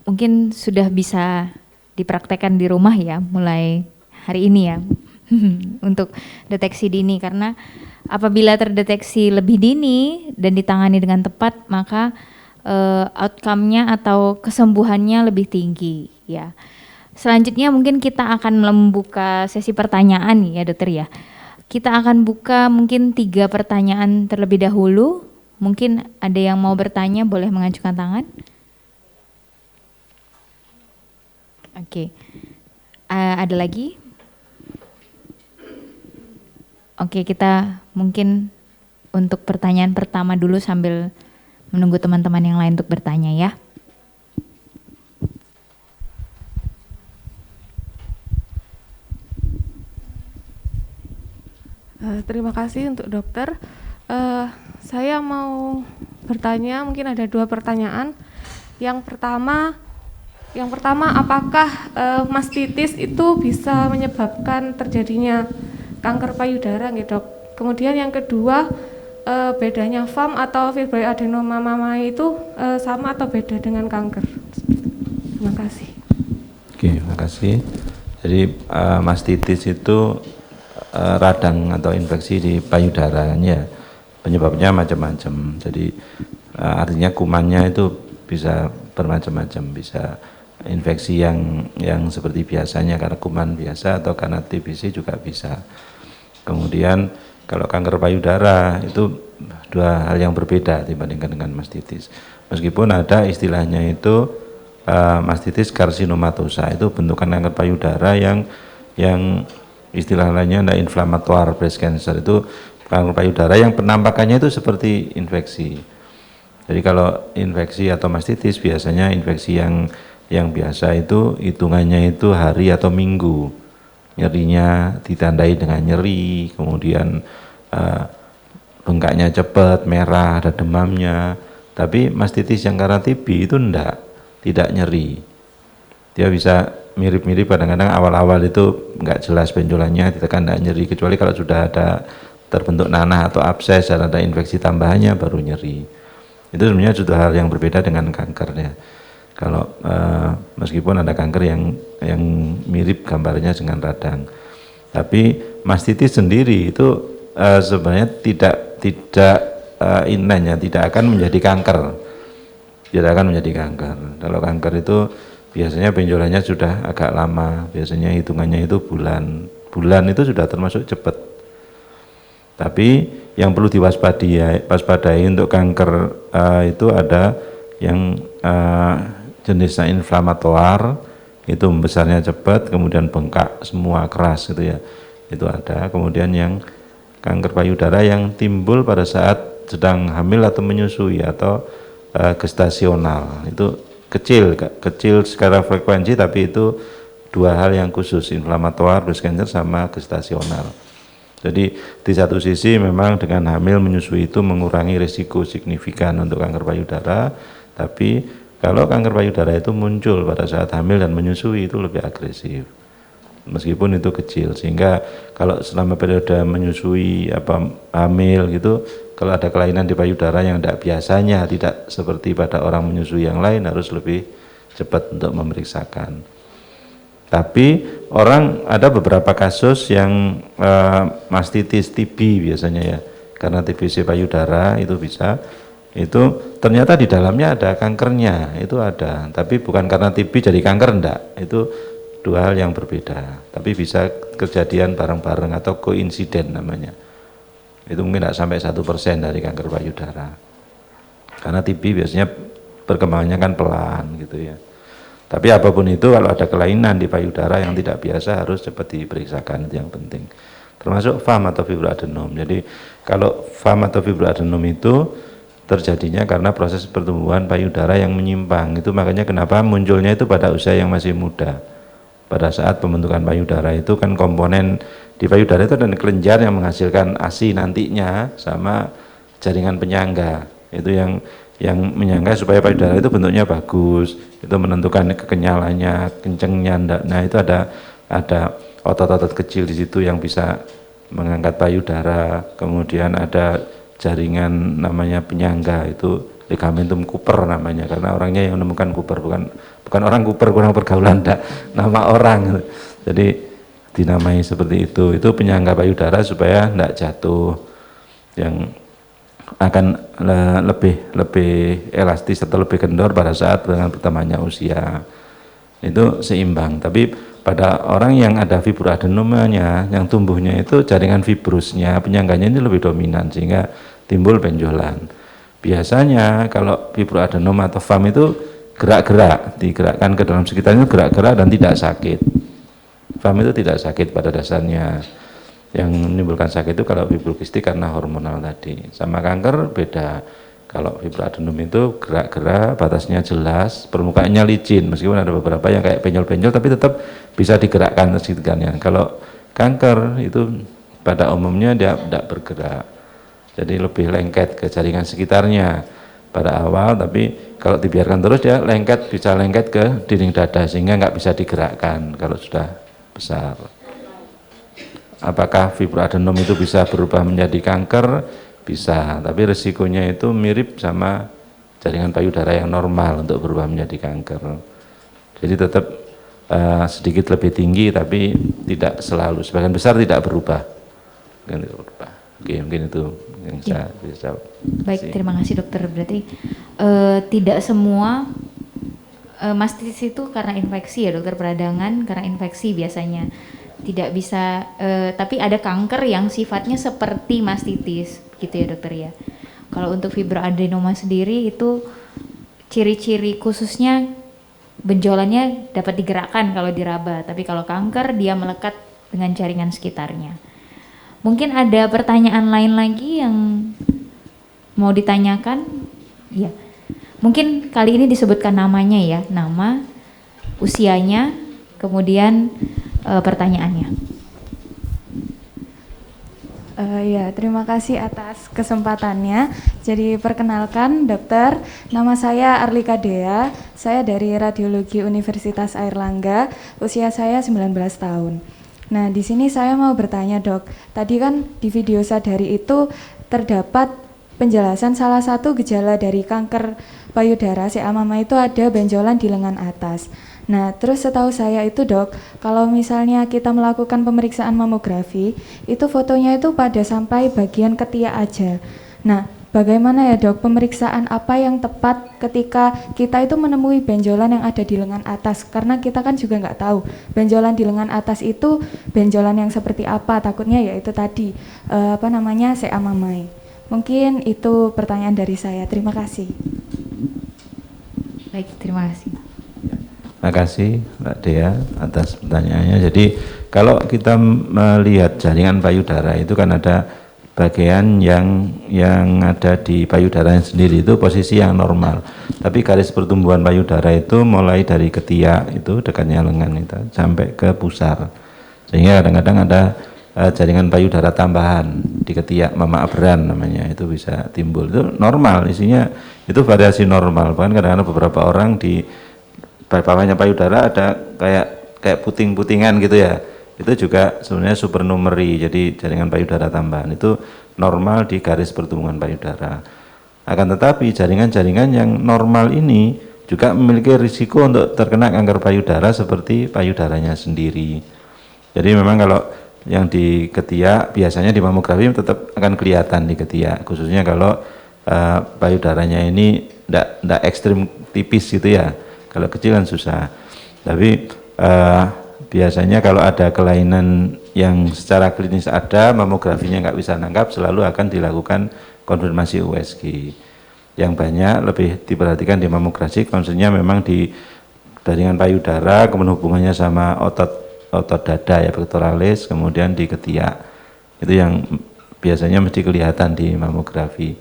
mungkin sudah bisa dipraktekkan di rumah ya, mulai hari ini ya, untuk deteksi dini. Karena apabila terdeteksi lebih dini dan ditangani dengan tepat, maka outcome-nya atau kesembuhannya lebih tinggi ya. Selanjutnya mungkin kita akan membuka sesi pertanyaan ya dokter ya. Kita akan buka mungkin 3 pertanyaan terlebih dahulu. Mungkin ada yang mau bertanya, boleh mengajukan tangan. Oke, ada lagi? Oke, kita mungkin untuk pertanyaan pertama dulu sambil menunggu teman-teman yang lain untuk bertanya ya. Terima kasih untuk dokter. Saya mau bertanya, mungkin ada 2 pertanyaan. Yang pertama, apakah mastitis itu bisa menyebabkan terjadinya kanker payudara gitu, Dok? Kemudian yang kedua, bedanya FAM atau fibroid adenoma mammae itu sama atau beda dengan kanker? Terima kasih. Oke, terima kasih. Jadi mastitis itu radang atau infeksi di payudaranya, penyebabnya macam-macam. Jadi artinya kumannya itu bisa bermacam-macam, bisa infeksi yang seperti biasanya karena kuman biasa atau karena TBC juga bisa. Kemudian kalau kanker payudara itu 2 hal yang berbeda dibandingkan dengan mastitis. Meskipun ada istilahnya itu mastitis karsinomatosa, itu bentukan kanker payudara yang istilah lainnya ada inflammatoire breast cancer, itu kanker payudara yang penampakannya itu seperti infeksi. Jadi kalau infeksi atau mastitis biasanya infeksi yang biasa itu hitungannya itu hari atau minggu, nyerinya ditandai dengan nyeri, kemudian bengkaknya cepat, merah, ada demamnya. Tapi mastitis yang karena TB itu tidak nyeri. Dia bisa mirip-mirip, kadang-kadang awal-awal itu nggak jelas benjolannya, ditekan nggak nyeri, kecuali kalau sudah ada terbentuk nanah atau abses dan ada infeksi tambahannya baru nyeri. Itu sebenarnya sudah hal yang berbeda dengan kankernya. Kalau meskipun ada kanker yang mirip gambarnya dengan radang, tapi mastitis sendiri itu sebenarnya tidak akan menjadi kanker, tidak akan menjadi kanker. Kalau kanker itu biasanya benjolannya sudah agak lama, biasanya hitungannya itu bulan itu sudah termasuk cepat. Tapi yang perlu diwaspadai untuk kanker itu ada yang jenisnya inflamator, itu membesarnya cepat, kemudian bengkak semua keras gitu ya, itu ada. Kemudian yang kanker payudara yang timbul pada saat sedang hamil atau menyusui atau gestasional, itu kecil secara frekuensi, tapi itu dua hal yang khusus, inflamator breast cancer sama gestasional. Jadi di satu sisi memang dengan hamil menyusui itu mengurangi risiko signifikan untuk kanker payudara, tapi kalau kanker payudara itu muncul pada saat hamil dan menyusui itu lebih agresif, meskipun itu kecil. Sehingga kalau selama periode menyusui hamil gitu, kalau ada kelainan di payudara yang tidak biasanya, tidak seperti pada orang menyusui yang lain, harus lebih cepat untuk memeriksakan. Tapi ada beberapa kasus yang mastitis TB biasanya ya, karena TBC payudara itu bisa, itu ternyata di dalamnya ada kankernya, itu ada, tapi bukan karena TB jadi kanker, enggak, itu dua hal yang berbeda, tapi bisa kejadian bareng-bareng atau koinsiden namanya. Itu mungkin tidak sampai 1% dari kanker payudara, karena TB biasanya perkembangannya kan pelan gitu ya. Tapi apapun itu, kalau ada kelainan di payudara yang tidak biasa harus cepat diperiksakan, itu yang penting. Termasuk FAM atau fibroadenom. Jadi kalau FAM atau fibroadenom itu terjadinya karena proses pertumbuhan payudara yang menyimpang. Itu makanya kenapa munculnya itu pada usia yang masih muda. Pada saat pembentukan payudara itu kan komponen di payudara itu ada kelenjar yang menghasilkan ASI nantinya sama jaringan penyangga. Itu yang menyangga supaya payudara itu bentuknya bagus, itu menentukan kekenyalannya, kencengnya. Nah itu ada otot-otot kecil di situ yang bisa mengangkat payudara. Kemudian ada jaringan namanya penyangga, itu ligamentum Cooper namanya, karena orangnya yang menemukan Cooper, bukan orang Cooper kurang pergaulan, enggak, nama orang. Jadi dinamai seperti itu penyangga payudara supaya enggak jatuh, yang akan lebih elastis atau lebih kendor pada saat dengan bertambahnya usia, itu seimbang. Tapi pada orang yang ada fibroadenomanya, yang tumbuhnya itu jaringan fibrusnya, penyangganya ini lebih dominan sehingga timbul benjolan. Biasanya kalau fibroadenom atau FAM itu gerak-gerak, digerakkan ke dalam sekitarnya, gerak-gerak dan tidak sakit. FAM itu tidak sakit pada dasarnya. Yang menimbulkan sakit itu kalau fibrokistik karena hormonal tadi. Sama kanker beda. Kalau fibroadenom itu gerak-gerak, batasnya jelas, permukaannya licin, meskipun ada beberapa yang kayak benjol-benjol tapi tetap bisa digerakkan sekitarnya. Kalau kanker itu pada umumnya dia tidak bergerak, jadi lebih lengket ke jaringan sekitarnya pada awal, tapi kalau dibiarkan terus dia bisa lengket ke dinding dada sehingga nggak bisa digerakkan kalau sudah besar. Apakah fibroadenom itu bisa berubah menjadi kanker? Bisa, tapi resikonya itu mirip sama jaringan payudara yang normal untuk berubah menjadi kanker. Jadi tetap sedikit lebih tinggi, tapi tidak selalu, sebagian besar tidak berubah. Oke, mungkin itu yang saya bisa jawab. Baik, terima kasih dokter. Berarti tidak semua mastitis itu karena infeksi ya dokter, peradangan karena infeksi biasanya. Tidak bisa, tapi ada kanker yang sifatnya seperti mastitis, gitu ya dokter ya. Kalau untuk fibroadenoma sendiri itu ciri-ciri khususnya benjolannya dapat digerakkan kalau diraba, tapi kalau kanker dia melekat dengan jaringan sekitarnya. Mungkin ada pertanyaan lain lagi yang mau ditanyakan? Ya, mungkin kali ini disebutkan namanya ya, nama, usianya, kemudian pertanyaannya. Ya, terima kasih atas kesempatannya. Jadi perkenalkan dokter, nama saya Arlika Dea, saya dari Radiologi Universitas Airlangga, usia saya 19 tahun. Nah, di sini saya mau bertanya dok, tadi kan di video Sadari itu terdapat penjelasan salah satu gejala dari kanker payudara CA mama itu ada benjolan di lengan atas. Nah, terus setahu saya itu dok, kalau misalnya kita melakukan pemeriksaan mamografi, itu fotonya itu pada sampai bagian ketiak aja. Nah, bagaimana ya dok, pemeriksaan apa yang tepat ketika kita itu menemui benjolan yang ada di lengan atas? Karena kita kan juga nggak tahu benjolan di lengan atas itu benjolan yang seperti apa, takutnya ya itu tadi, CA mammae. Mungkin itu pertanyaan dari saya, terima kasih. Baik, terima kasih. Terima kasih Mbak Dea atas pertanyaannya. Jadi kalau kita melihat jaringan payudara itu kan ada bagian yang ada di payudara sendiri itu posisi yang normal. Tapi garis pertumbuhan payudara itu mulai dari ketiak itu dekatnya lengan itu sampai ke pusar. Sehingga kadang-kadang ada jaringan payudara tambahan di ketiak, mama abran namanya, itu bisa timbul. Itu normal, isinya itu variasi normal. Bahkan kadang-kadang beberapa orang di bawahnya payudara ada kayak puting-putingan gitu ya. Itu juga sebenarnya supernumeri, jadi jaringan payudara tambahan itu normal di garis pertumbuhan payudara. Akan tetapi jaringan-jaringan yang normal ini juga memiliki risiko untuk terkena kanker payudara seperti payudaranya sendiri. Jadi memang kalau yang di ketiak biasanya di mamografi tetap akan kelihatan di ketiak, khususnya kalau payudaranya ini tidak ekstrim tipis gitu ya. Kalau kecil kan susah. Tapi biasanya kalau ada kelainan yang secara klinis ada, mamografinya nggak bisa nangkap, selalu akan dilakukan konfirmasi USG. Yang banyak lebih diperhatikan di mamografi, konsennya memang di jaringan payudara, kemudian hubungannya sama otot dada ya, pectoralis, kemudian di ketiak. Itu yang biasanya mesti kelihatan di mamografi.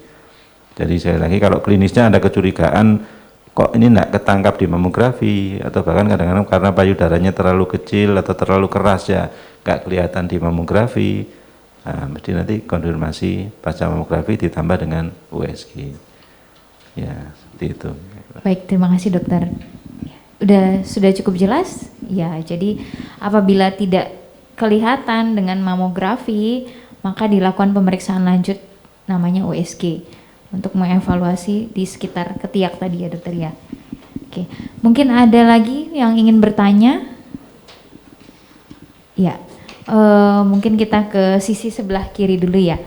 Jadi sekali lagi kalau klinisnya ada kecurigaan, kok ini tidak ketangkap di mamografi, atau bahkan kadang-kadang karena payudaranya terlalu kecil atau terlalu keras ya nggak kelihatan di mamografi, nah, mesti nanti konfirmasi pasca mamografi ditambah dengan USG ya, seperti itu. Baik, terima kasih dokter. Sudah cukup jelas ya. Jadi apabila tidak kelihatan dengan mamografi, maka dilakukan pemeriksaan lanjut namanya USG untuk mengevaluasi di sekitar ketiak tadi ya dokter ya. Oke, mungkin ada lagi yang ingin bertanya? Ya, mungkin kita ke sisi sebelah kiri dulu ya.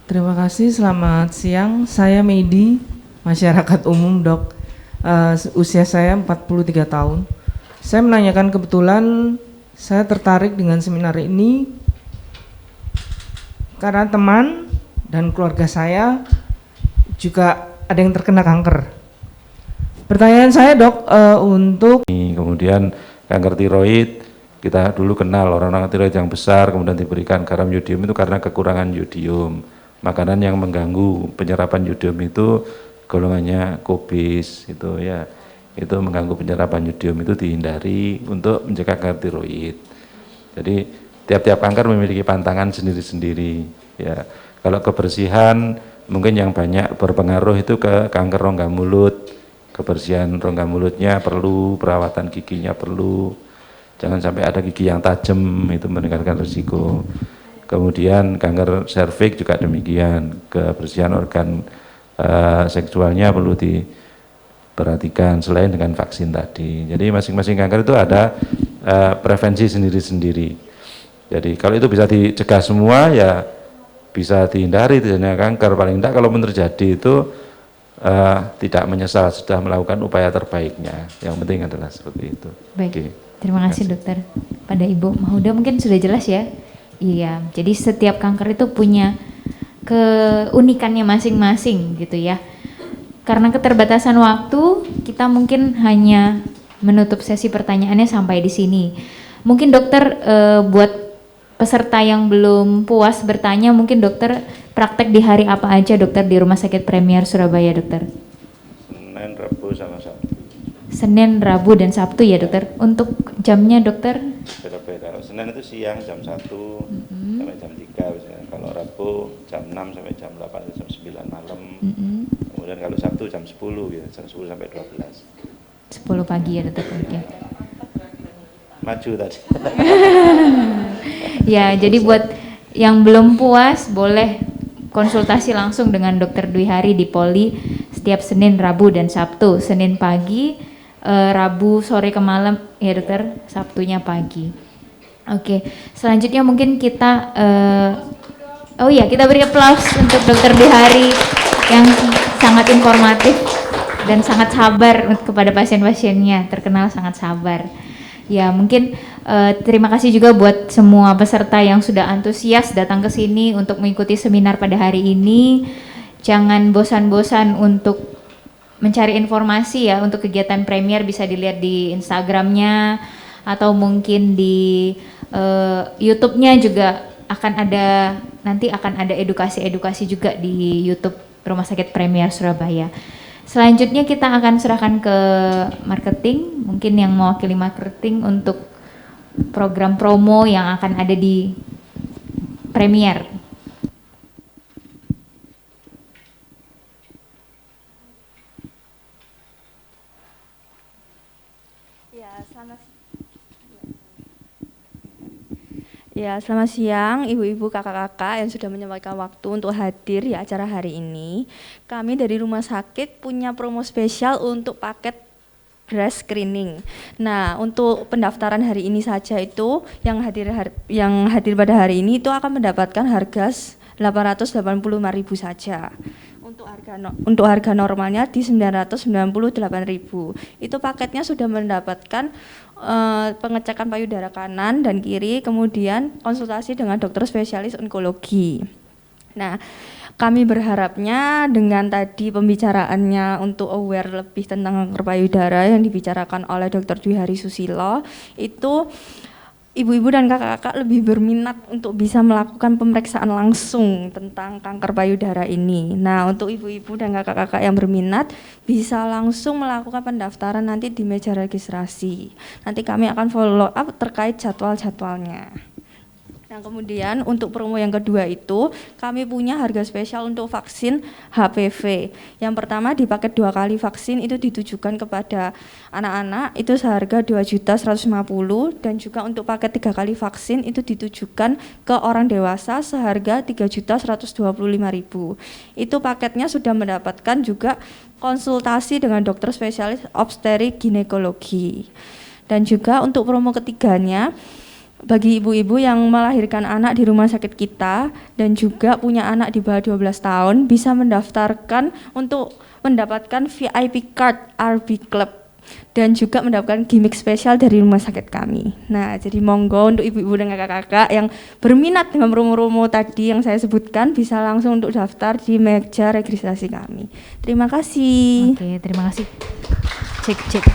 Terima kasih, selamat siang. Saya Medi, masyarakat umum dok. Usia saya 43 tahun. Saya menanyakan, kebetulan saya tertarik dengan seminar ini karena teman dan keluarga saya juga ada yang terkena kanker. Pertanyaan saya dok, kemudian kanker tiroid, kita dulu kenal orang-orang tiroid yang besar kemudian diberikan garam yodium itu karena kekurangan yodium. Makanan yang mengganggu penyerapan yodium itu golongannya kobis itu ya, itu mengganggu penyerapan yodium, itu dihindari untuk mencegah kanker tiroid. Jadi tiap-tiap kanker memiliki pantangan sendiri-sendiri ya. Kalau kebersihan mungkin yang banyak berpengaruh itu ke kanker rongga mulut. Kebersihan rongga mulutnya perlu, perawatan giginya perlu. Jangan sampai ada gigi yang tajam, itu meningkatkan risiko. Kemudian kanker serviks juga demikian, kebersihan organ seksualnya perlu diperhatikan selain dengan vaksin tadi. Jadi masing-masing kanker itu ada prevensi sendiri-sendiri. Jadi kalau itu bisa dicegah semua ya bisa dihindari terjadinya kanker. Paling tidak kalau terjadi itu tidak menyesal sudah melakukan upaya terbaiknya. Yang penting adalah seperti itu. Baik, oke. Terima kasih dokter. Pada Ibu Mahuda mungkin sudah jelas ya. Iya, jadi setiap kanker itu punya keunikannya masing-masing gitu ya. Karena keterbatasan waktu, kita mungkin hanya menutup sesi pertanyaannya sampai di sini. Mungkin dokter buat peserta yang belum puas bertanya, mungkin dokter praktek di hari apa aja dokter di Rumah Sakit Premier Surabaya dokter? Senin, Rabu sama Sabtu. Senin, Rabu, dan Sabtu ya dokter. Untuk jamnya dokter? Beda-beda. Senin itu siang jam 1 sampai jam 3 misalnya. Kalau Rabu jam 6 sampai jam 8 sampai jam 9 malam. Kemudian kalau Sabtu jam 10 gitu, jam 10 sampai 12. 10 pagi ya dokter. Oke. Maju tadi. Ya, jadi buat yang belum puas boleh konsultasi langsung dengan Dokter Dwi Hari di Poli setiap Senin, Rabu, dan Sabtu. Senin pagi, Rabu sore ke malam ya dokter, Sabtunya pagi. Oke, selanjutnya mungkin kita kita beri aplaus untuk Dokter Dwi Hari yang sangat informatif dan sangat sabar kepada pasien-pasiennya, terkenal sangat sabar. Ya mungkin terima kasih juga buat semua peserta yang sudah antusias datang ke sini untuk mengikuti seminar pada hari ini. jangan bosan-bosan untuk mencari informasi ya untuk kegiatan Premier, bisa dilihat di Instagramnya atau mungkin di YouTube-nya juga nanti akan ada edukasi-edukasi juga di YouTube Rumah Sakit Premier Surabaya. Selanjutnya kita akan serahkan ke marketing, mungkin yang mewakili marketing untuk program promo yang akan ada di Premier. Ya, selamat siang ibu-ibu, kakak-kakak yang sudah menyempatkan waktu untuk hadir di acara hari ini. Kami dari rumah sakit punya promo spesial untuk paket breast screening. Nah, untuk pendaftaran hari ini saja itu yang hadir pada hari ini itu akan mendapatkan harga 885.000 saja. Untuk harga normalnya di 998.000. Itu paketnya sudah mendapatkan pengecekan payudara kanan dan kiri, kemudian konsultasi dengan dokter spesialis onkologi. Nah, kami berharapnya dengan tadi pembicaraannya untuk aware lebih tentang kanker payudara yang dibicarakan oleh Dr. Dwi Hari Susilo, itu ibu-ibu dan kakak-kakak lebih berminat untuk bisa melakukan pemeriksaan langsung tentang kanker payudara ini. Nah, untuk ibu-ibu dan kakak-kakak yang berminat bisa langsung melakukan pendaftaran nanti di meja registrasi. Nanti kami akan follow up terkait jadwal-jadwalnya. Nah, kemudian untuk promo yang kedua itu kami punya harga spesial untuk vaksin HPV. Yang pertama di paket 2 kali vaksin itu ditujukan kepada anak-anak itu seharga 2.150.000, dan juga untuk paket 3 kali vaksin itu ditujukan ke orang dewasa seharga 3.125.000. Itu paketnya sudah mendapatkan juga konsultasi dengan dokter spesialis obstetrik ginekologi. Dan juga untuk promo ketiganya, bagi ibu-ibu yang melahirkan anak di rumah sakit kita dan juga punya anak di bawah 12 tahun bisa mendaftarkan untuk mendapatkan VIP card RB Club dan juga mendapatkan gimmick spesial dari rumah sakit kami. Nah, jadi monggo untuk ibu-ibu dan kakak-kakak yang berminat dengan promo-promo tadi yang saya sebutkan bisa langsung untuk daftar di meja registrasi kami. Terima kasih. Oke, terima kasih. Cek.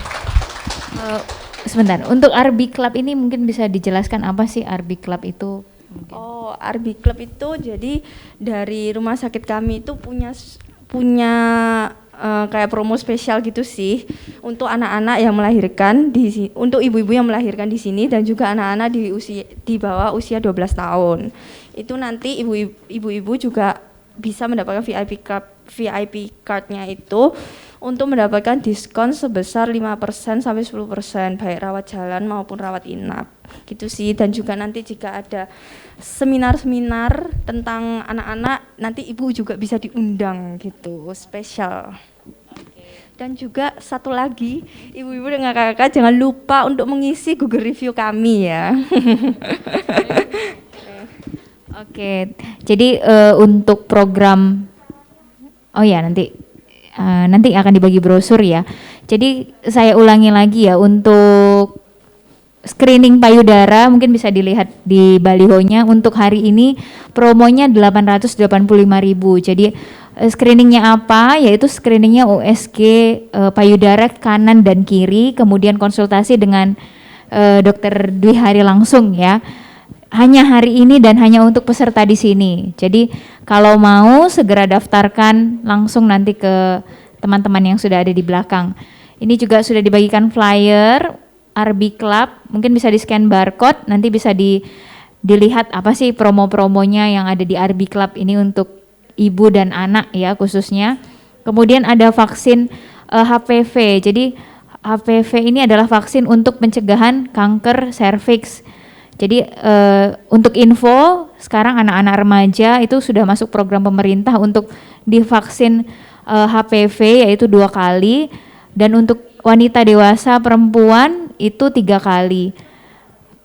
Sebentar, untuk RB Club ini mungkin bisa dijelaskan apa sih RB Club itu? Mungkin. Oh, RB Club itu jadi dari rumah sakit kami itu punya kayak promo spesial gitu sih untuk anak-anak yang melahirkan untuk ibu-ibu yang melahirkan di sini dan juga anak-anak di bawah usia 12 tahun. Itu nanti ibu-ibu juga bisa mendapatkan VIP card-nya itu untuk mendapatkan diskon sebesar 5% sampai 10% baik rawat jalan maupun rawat inap gitu sih. Dan juga nanti jika ada seminar-seminar tentang anak-anak nanti ibu juga bisa diundang gitu spesial. Dan juga satu lagi ibu-ibu dan kakak-kakak jangan lupa untuk mengisi Google review kami ya. Oke, jadi untuk program nanti akan dibagi brosur ya. Jadi saya ulangi lagi ya, untuk screening payudara mungkin bisa dilihat di balihonya. Untuk hari ini promonya 885.000. Jadi screeningnya apa? Yaitu screeningnya USG payudara kanan dan kiri, kemudian konsultasi dengan Dokter Dwi Hari langsung ya. Hanya hari ini dan hanya untuk peserta di sini. Jadi kalau mau segera daftarkan langsung nanti ke teman-teman yang sudah ada di belakang. Ini juga sudah dibagikan flyer RB Club, mungkin bisa di-scan barcode, nanti bisa dilihat apa sih promo-promonya yang ada di RB Club ini untuk ibu dan anak ya khususnya. Kemudian ada vaksin HPV. Jadi HPV ini adalah vaksin untuk pencegahan kanker serviks. Jadi untuk info, sekarang anak-anak remaja itu sudah masuk program pemerintah untuk divaksin HPV yaitu 2 kali, dan untuk wanita dewasa perempuan itu 3 kali.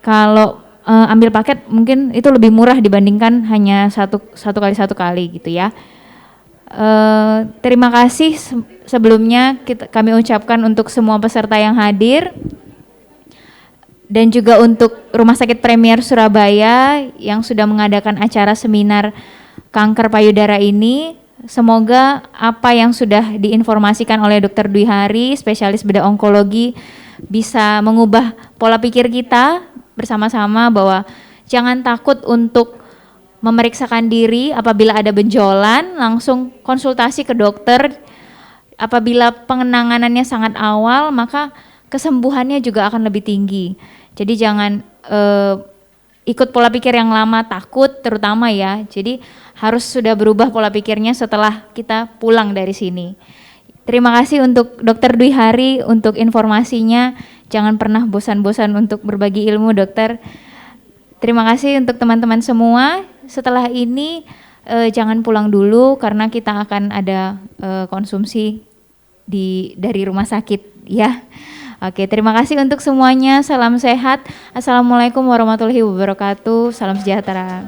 Kalau ambil paket mungkin itu lebih murah dibandingkan hanya satu kali gitu ya. Terima kasih sebelumnya kami ucapkan untuk semua peserta yang hadir. Dan juga untuk Rumah Sakit Premier Surabaya yang sudah mengadakan acara seminar kanker payudara ini. semoga apa yang sudah diinformasikan oleh Dr. Dwi Hari, spesialis bedah onkologi, bisa mengubah pola pikir kita bersama-sama bahwa jangan takut untuk memeriksakan diri. Apabila ada benjolan, langsung konsultasi ke dokter. Apabila pengenanganannya sangat awal, maka kesembuhannya juga akan lebih tinggi. Jadi jangan ikut pola pikir yang lama, takut terutama ya. Jadi harus sudah berubah pola pikirnya setelah kita pulang dari sini. Terima kasih untuk Dr. Dwi Hari untuk informasinya. Jangan pernah bosan-bosan untuk berbagi ilmu, dokter. Terima kasih untuk teman-teman semua. Setelah ini jangan pulang dulu karena kita akan ada konsumsi dari rumah sakit ya. Oke, terima kasih untuk semuanya. Salam sehat. Assalamualaikum warahmatullahi wabarakatuh. Salam sejahtera.